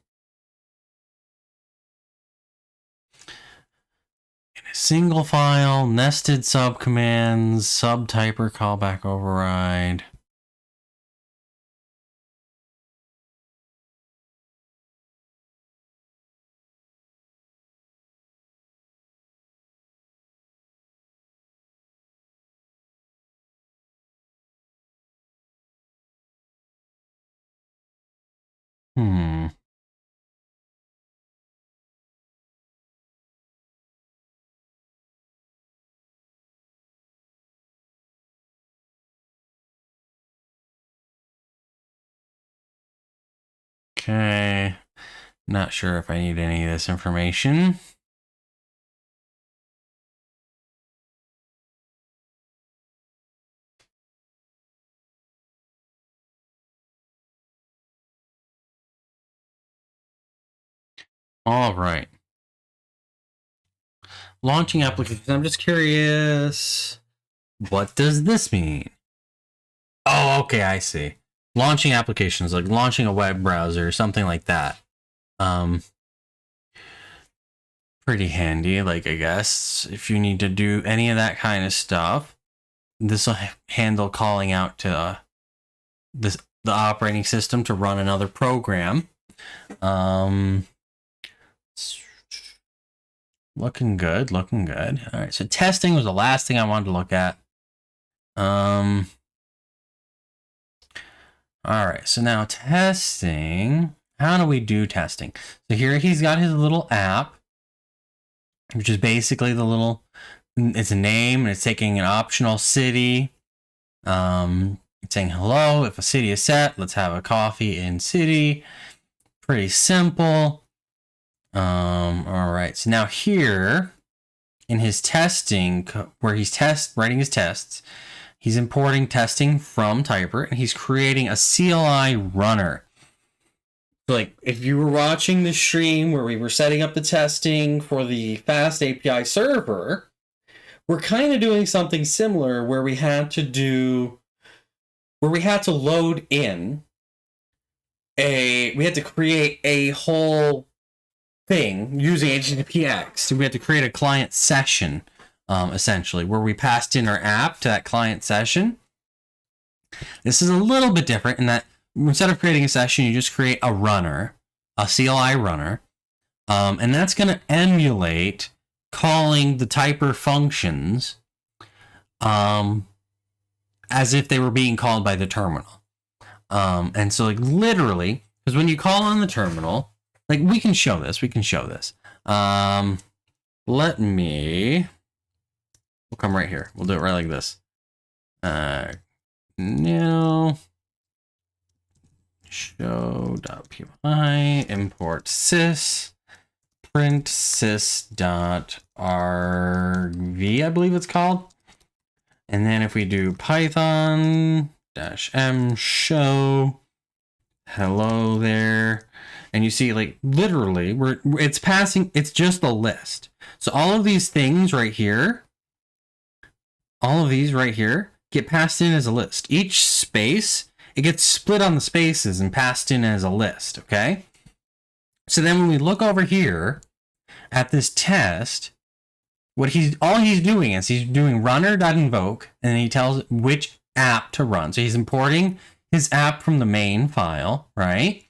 single file, nested subcommands, subtyper callback override. Okay. Not sure if I need any of this information. All right. Launching applications. I'm just curious. What does this mean? Oh, okay, I see. Launching applications, like launching a web browser or something like that. Pretty handy, like, I guess, if you need to do any of that kind of stuff. This will handle calling out to the operating system to run another program. Looking good. All right, so testing was the last thing I wanted to look at. All right, so now testing. How do we do testing? So here he's got his little app, which is basically the little, it's a name, and it's taking an optional city. It's saying, hello, if a city is set, let's have a coffee in city. Pretty simple. All right, so now here in his testing, where he's writing his tests, he's importing testing from typer, and he's creating a CLI runner. So, like, if you were watching the stream where we were setting up the testing for the FastAPI server, we're kind of doing something similar where we had to load in we had to create a whole thing using HTTPX. So we had to create a client session, essentially, where we passed in our app to that client session. This is a little bit different in that instead of creating a session, you just create a runner, a CLI runner, and that's going to emulate calling the typer functions as if they were being called by the terminal. And so, like, literally, Because when you call on the terminal, like we can show this. Let me, we'll come right here. We'll do it right like this. New show.py import sys print sys.rv, I believe it's called. And then if we do python -m show hello there, and you see like literally it's passing, it's just a list. So all of these things right here, all of these right here get passed in as a list. Each space, it gets split on the spaces and passed in as a list, okay? So then when we look over here at this test, all he's doing is he's doing runner.invoke, and he tells it which app to run. So he's importing his app from the main file, right?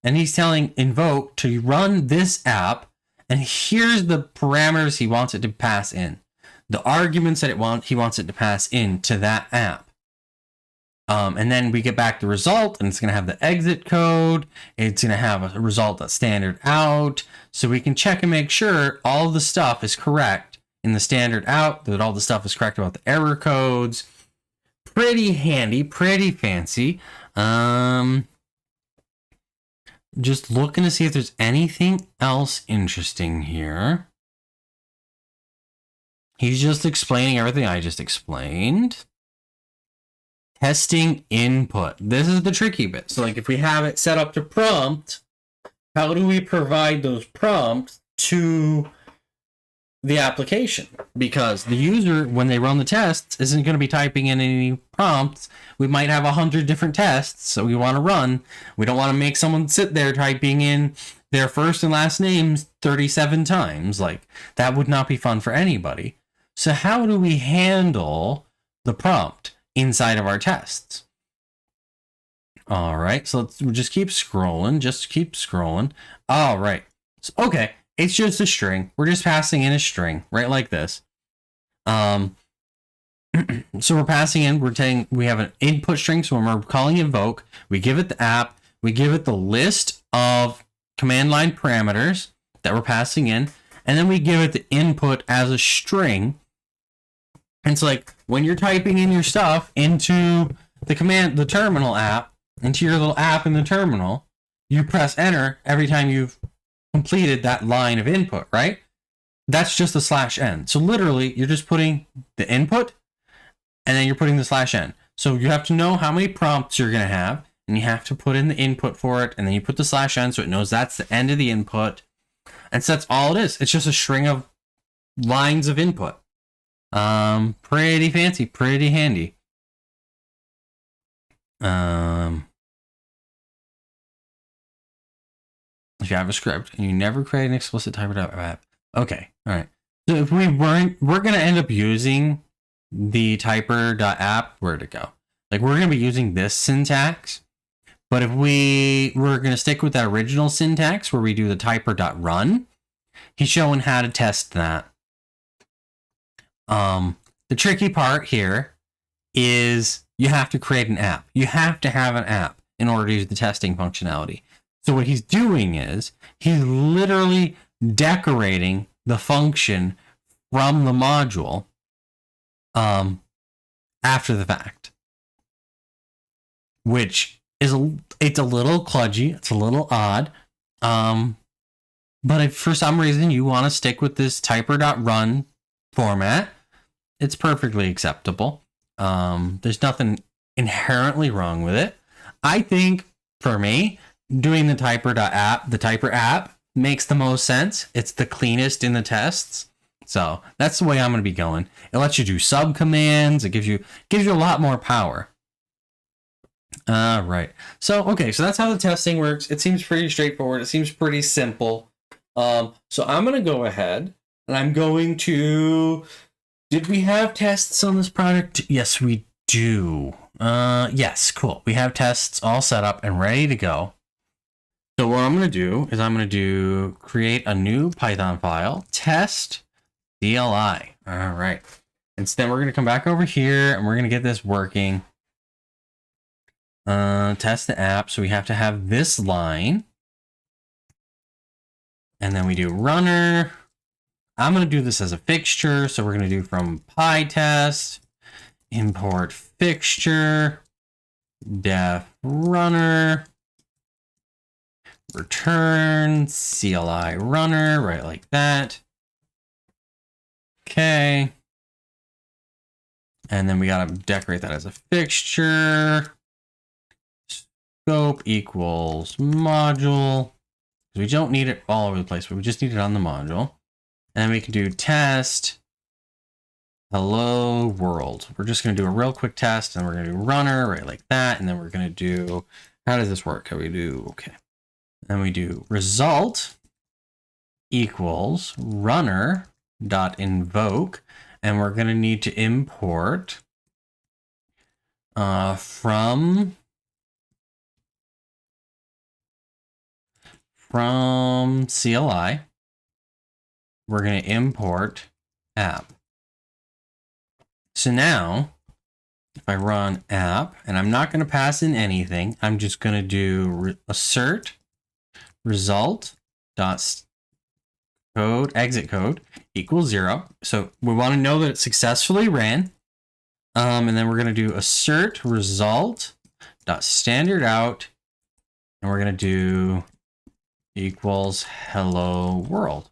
And he's telling invoke to run this app, and here's the parameters he wants it to pass in. The arguments that he wants it to pass into that app. And then we get back the result, and it's going to have the exit code. It's going to have a result that's standard out. So we can check and make sure all the stuff is correct in the standard out, that all the stuff is correct about the error codes. Pretty handy, pretty fancy. Just looking to see if there's anything else interesting here. He's just explaining everything I just explained. Testing input. This is the tricky bit. So like if we have it set up to prompt, how do we provide those prompts to the application? Because the user, when they run the tests, isn't going to be typing in any prompts. We might have 100 different tests so we want to run. We don't want to make someone sit there typing in their first and last names 37 times. Like that would not be fun for anybody. So how do we handle the prompt inside of our tests? All right, so we'll just keep scrolling. All right, so, okay, it's just a string. We're just passing in a string, right, like this. So we're passing in, we have an input string, so when we're calling invoke, we give it the app, we give it the list of command line parameters that we're passing in, and then we give it the input as a string. And so like when you're typing in your stuff into the terminal app, into your little app in the terminal, you press enter every time you've completed that line of input, right? That's just the /n. So literally you're just putting the input and then you're putting the /n. So you have to know how many prompts you're going to have, and you have to put in the input for it, and then you put the /n so it knows that's the end of the input. And so that's all it is. It's just a string of lines of input. Pretty fancy, pretty handy. JavaScript, and you never create an explicit type of app. Okay, all right. So if we're going to end up using the typer.app, where'd it go? Like we're going to be using this syntax, but if we're going to stick with that original syntax where we do the typer.run, he's showing how to test that. The tricky part here is you have to create an app. You have to have an app in order to use the testing functionality. So what he's doing is he's literally decorating the function from the module after the fact, which is it's a little kludgy, it's a little odd. But if for some reason you want to stick with this typer.run format, it's perfectly acceptable. There's nothing inherently wrong with it. I think for me, doing the typer.app, the typer app makes the most sense. It's the cleanest in the tests. So that's the way I'm going to be going. It lets you do sub commands. It gives you a lot more power. Right. So, okay. So that's how the testing works. It seems pretty straightforward. It seems pretty simple. So I'm going to go ahead and I'm going to, did we have tests on this product? Yes, we do. Yes, cool. We have tests all set up and ready to go. So what I'm going to do is I'm going to create a new Python file, test CLI. All right. And so then we're going to come back over here and we're going to get this working. test the app. So we have to have this line. And then we do runner. I'm going to do this as a fixture. So we're going to do from PyTest, import fixture, def runner, return CLI runner, right like that. Okay. And then we got to decorate that as a fixture. Scope equals module. We don't need it all over the place, but we just need it on the module. And then we can do test hello world. We're just going to do a real quick test, and we're going to do runner right like that. And then we're going to do, how does this work? How we do, okay. Then we do result equals runner dot invoke, and we're going to need to import from CLI, we're going to import app. So now, if I run app, and I'm not going to pass in anything, I'm just going to do assert result dot code exit code equals 0. So we want to know that it successfully ran. And then we're going to do assert result dot standard out, and we're going to do equals hello world.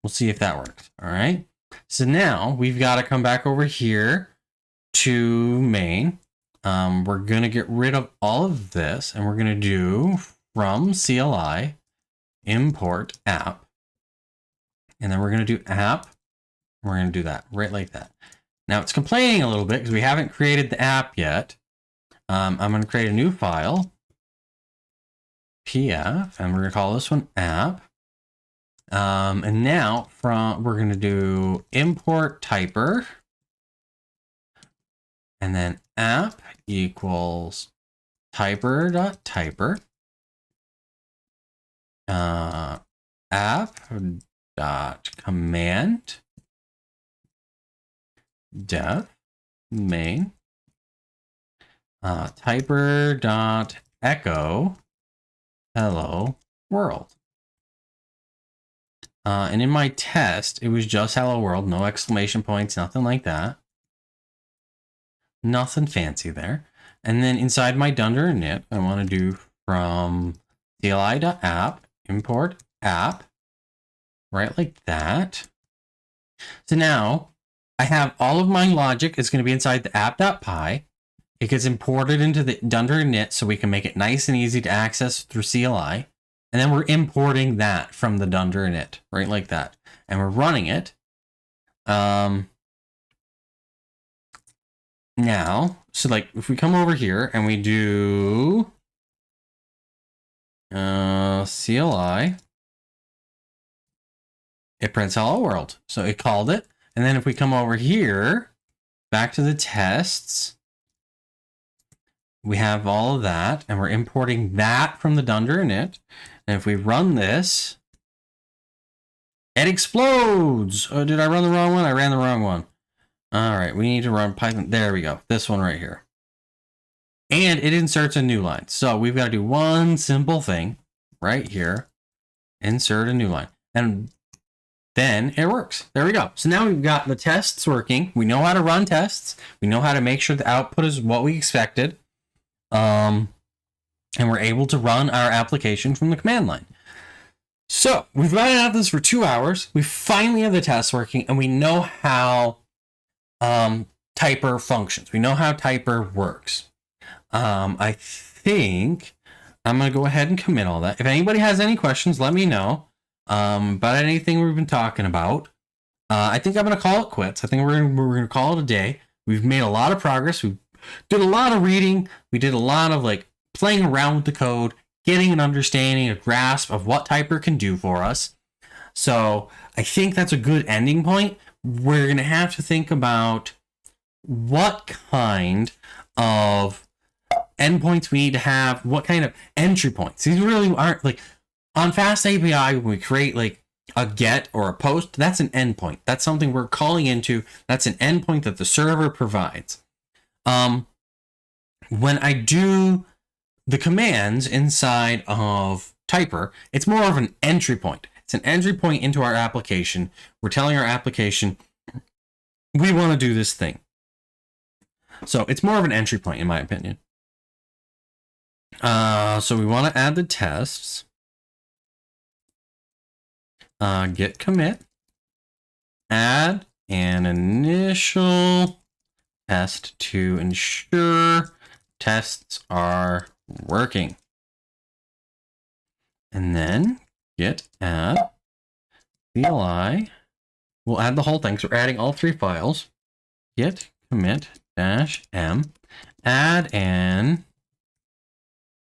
We'll see if that works. All right. So now we've got to come back over here to main. We're going to get rid of all of this, and we're going to do from CLI import app. And then we're going to do app. And we're going to do that right like that. Now it's complaining a little bit because we haven't created the app yet. I'm going to create a new file. PF, and we're going to call this one app. And now we're going to do import typer, and then app equals typer.typer, app.command def main, typer.echo hello world. And in my test, it was just hello world, no exclamation points, nothing like that. Nothing fancy there. And then inside my dunder init, I want to do from CLI.app, import app, right like that. So now I have all of my logic is going to be inside the app.py. It gets imported into the dunder init so we can make it nice and easy to access through CLI. And then we're importing that from the dunder init, right like that. And we're running it. Now, so like if we come over here and we do CLI, it prints hello world. So it called it. And then if we come over here, back to the tests, we have all of that, and we're importing that from the dunder init. And if we run this, it explodes. Oh, did I run the wrong one? I ran the wrong one. All right, we need to run Python. There we go. This one right here. And it inserts a new line. So we've got to do one simple thing right here. Insert a new line. And then it works. There we go. So now we've got the tests working. We know how to run tests. We know how to make sure the output is what we expected. And we're able to run our application from the command line. So we've been at this for 2 hours. We finally have the tests working, and we know how typer functions. We know how typer works. I think I'm going to go ahead and commit all that. If anybody has any questions, let me know about anything we've been talking about. I think I'm going to call it quits. I think we're going to call it a day. We've made a lot of progress. We did a lot of reading. We did a lot of like playing around with the code, getting an understanding, a grasp of what typer can do for us. So I think that's a good ending point. We're going to have to think about what kind of endpoints we need to have, what kind of entry points. These really aren't like on FastAPI when we create like a get or a post, that's an endpoint. That's something we're calling into. That's an endpoint that the server provides. when I do the commands inside of Typer, it's more of an entry point. It's an entry point into our application. We're telling our application, we want to do this thing. So it's more of an entry point, in my opinion. So we want to add the tests. Git commit. Add an initial test to ensure tests are working. And then git add CLI. We'll add the whole thing. So we're adding all 3 files. Git commit -m. Add an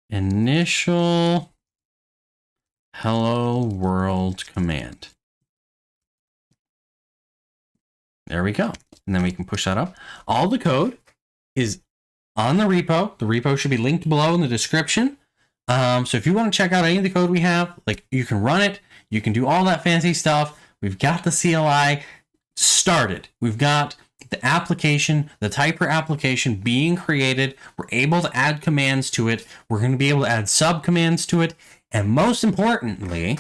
initial hello world command. There we go. And then we can push that up. All the code is on the repo. The repo should be linked below in the description. So if you want to check out any of the code we have, like, you can run it. You can do all that fancy stuff. We've got the CLI started. We've got the application, the Typer application being created. We're able to add commands to it. We're going to be able to add subcommands to it. And most importantly,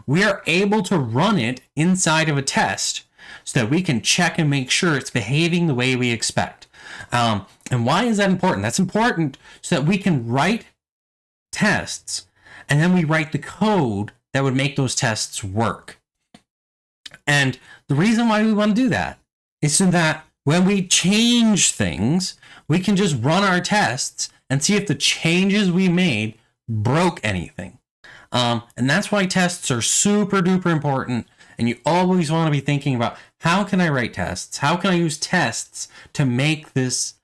we are able to run it inside of a test so that we can check and make sure it's behaving the way we expect. And why is that important? That's important so that we can write tests and then we write the code that would make those tests work. And the reason why we want to do that is so that when we change things, we can just run our tests and see if the changes we made broke anything. And that's why tests are super duper important. And you always want to be thinking about, how can I write tests? How can I use tests to make this,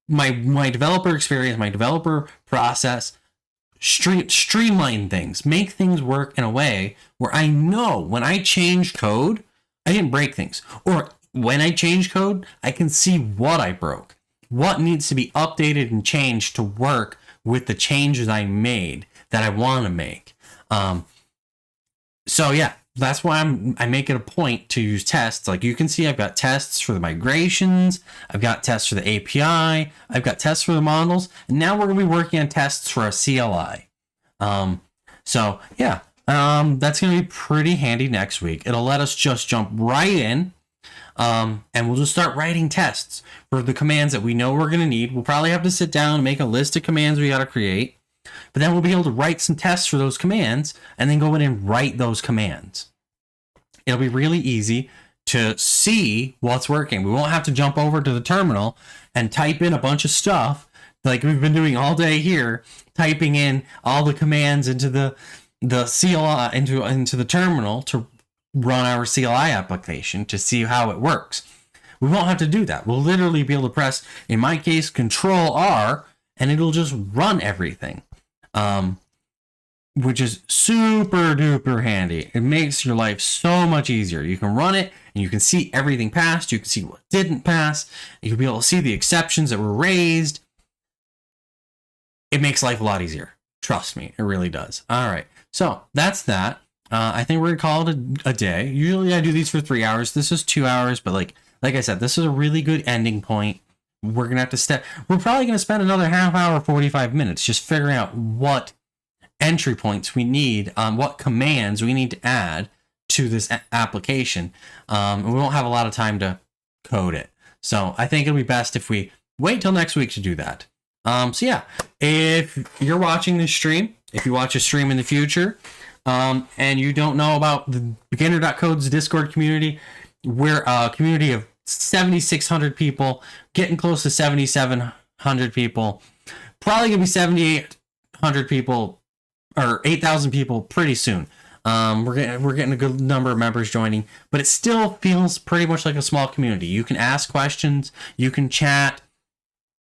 my developer experience, my developer process, streamline things, make things work in a way where I know when I change code, I didn't break things. Or when I change code, I can see what I broke, what needs to be updated and changed to work with the changes I made that I want to make. So yeah, that's why I make it a point to use tests. Like you can see, I've got tests for the migrations. I've got tests for the API. I've got tests for the models. And now we're going to be working on tests for a CLI. So yeah, that's going to be pretty handy next week. It'll let us just jump right in. And we'll just start writing tests for the commands that we know we're going to need. We'll probably have to sit down and make a list of commands we got to create. But then we'll be able to write some tests for those commands and then go in and write those commands. It'll be really easy to see what's working. We won't have to jump over to the terminal and type in a bunch of stuff like we've been doing all day here, typing in all the commands into the CLI, into the terminal to run our CLI application to see how it works. We won't have to do that. We'll literally be able to press, in my case, Control R, and it'll just run everything. Which is super duper handy. It makes your life so much easier. You can run it and you can see everything passed. You can see what didn't pass. You'll be able to see the exceptions that were raised. It makes life a lot easier. Trust me, it really does. All right, so that's that. I think we're gonna call it a day. Usually I do these for 3 hours. This is 2 hours, but like I said, this is a really good ending point. We're gonna have to we're probably gonna spend another half hour, 45 minutes just figuring out what entry points we need, what commands we need to add to this application. We won't have a lot of time to code it. So I think it'll be best if we wait till next week to do that. So yeah, if you're watching this stream, if you watch a stream in the future, and you don't know about the Beginner.Code's Discord community, we're a community of 7,600 people, getting close to 7,700 people, probably gonna be 7,800 people or 8,000 people pretty soon. We're getting a good number of members joining, but it still feels pretty much like a small community. You can ask questions, you can chat.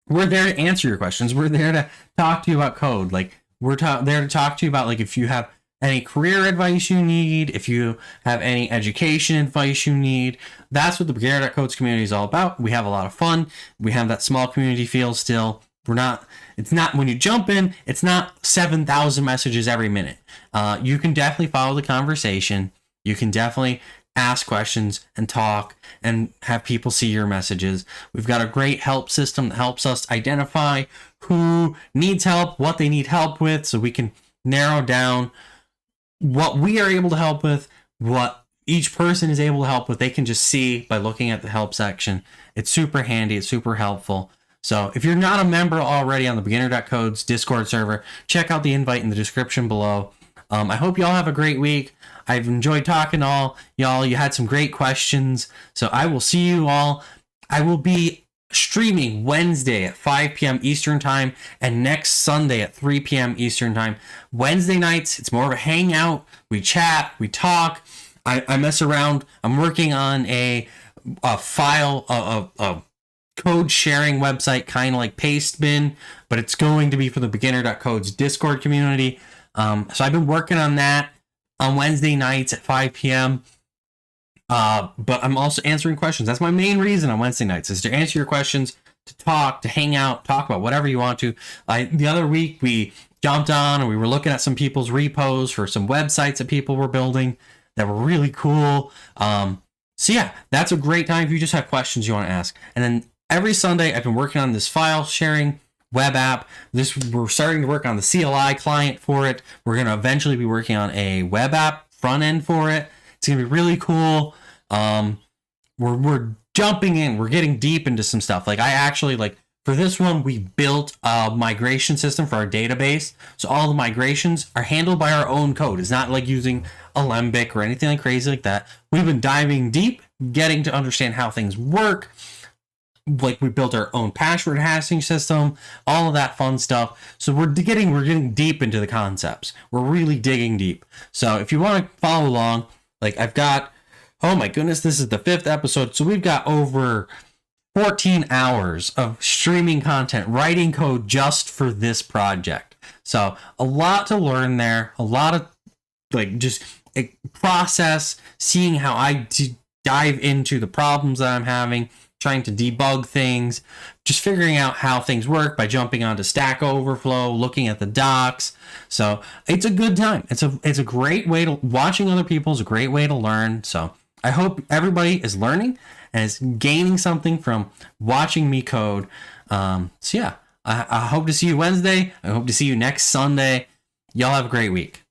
We're there to answer your questions. We're there to talk to you about code. Like we're there to talk to you about, like, if you have any career advice you need, if you have any education advice you need. That's what the Beginner.Code's community is all about. We have a lot of fun. We have that small community feel still. It's not when you jump in, it's not 7,000 messages every minute. You can definitely follow the conversation. You can definitely ask questions and talk and have people see your messages. We've got a great help system that helps us identify who needs help, what they need help with, so we can narrow down what we are able to help with, what each person is able to help with. They can just see by looking at the help section. It's super handy. It's super helpful. So if you're not a member already on the beginner.code's Discord server, check out the invite in the description below. I hope y'all have a great week. I've enjoyed talking to all y'all. You had some great questions. So I will see you all. I will be streaming Wednesday at 5 p.m. Eastern time and next Sunday at 3 p.m. Eastern time. Wednesday nights, it's more of a hangout. We chat, we talk. I mess around. I'm working on a file, a code sharing website, kind of like Pastebin, but it's going to be for the beginner.code's Discord community. So I've been working on that on Wednesday nights at 5 p.m. But I'm also answering questions. That's my main reason on Wednesday nights, is to answer your questions, to talk, to hang out, talk about whatever you want to. The other week we jumped on and we were looking at some people's repos for some websites that people were building that were really cool. So yeah, that's a great time if you just have questions you want to ask. And then every Sunday I've been working on this file sharing web app. We're starting to work on the CLI client for it. We're going to eventually be working on a web app front end for it. It's going to be really cool. We're jumping in. We're getting deep into some stuff. Like I actually for this one, we built a migration system for our database. So all the migrations are handled by our own code. It's not like using Alembic or anything like crazy like that. We've been diving deep, getting to understand how things work. Like we built our own password hashing system, all of that fun stuff. So we're getting deep into the concepts. We're really digging deep. So if you want to follow along, I've got, oh my goodness, this is the 5th episode. So we've got over 14 hours of streaming content, writing code just for this project. So a lot to learn there, a lot of just a process, seeing how I dive into the problems that I'm having, trying to debug things, just figuring out how things work by jumping onto Stack Overflow, looking at the docs. So it's a good time. It's a great way to, watching other people is a great way to learn. So I hope everybody is learning and is gaining something from watching me code. So yeah, I hope to see you Wednesday. I hope to see you next Sunday. Y'all have a great week.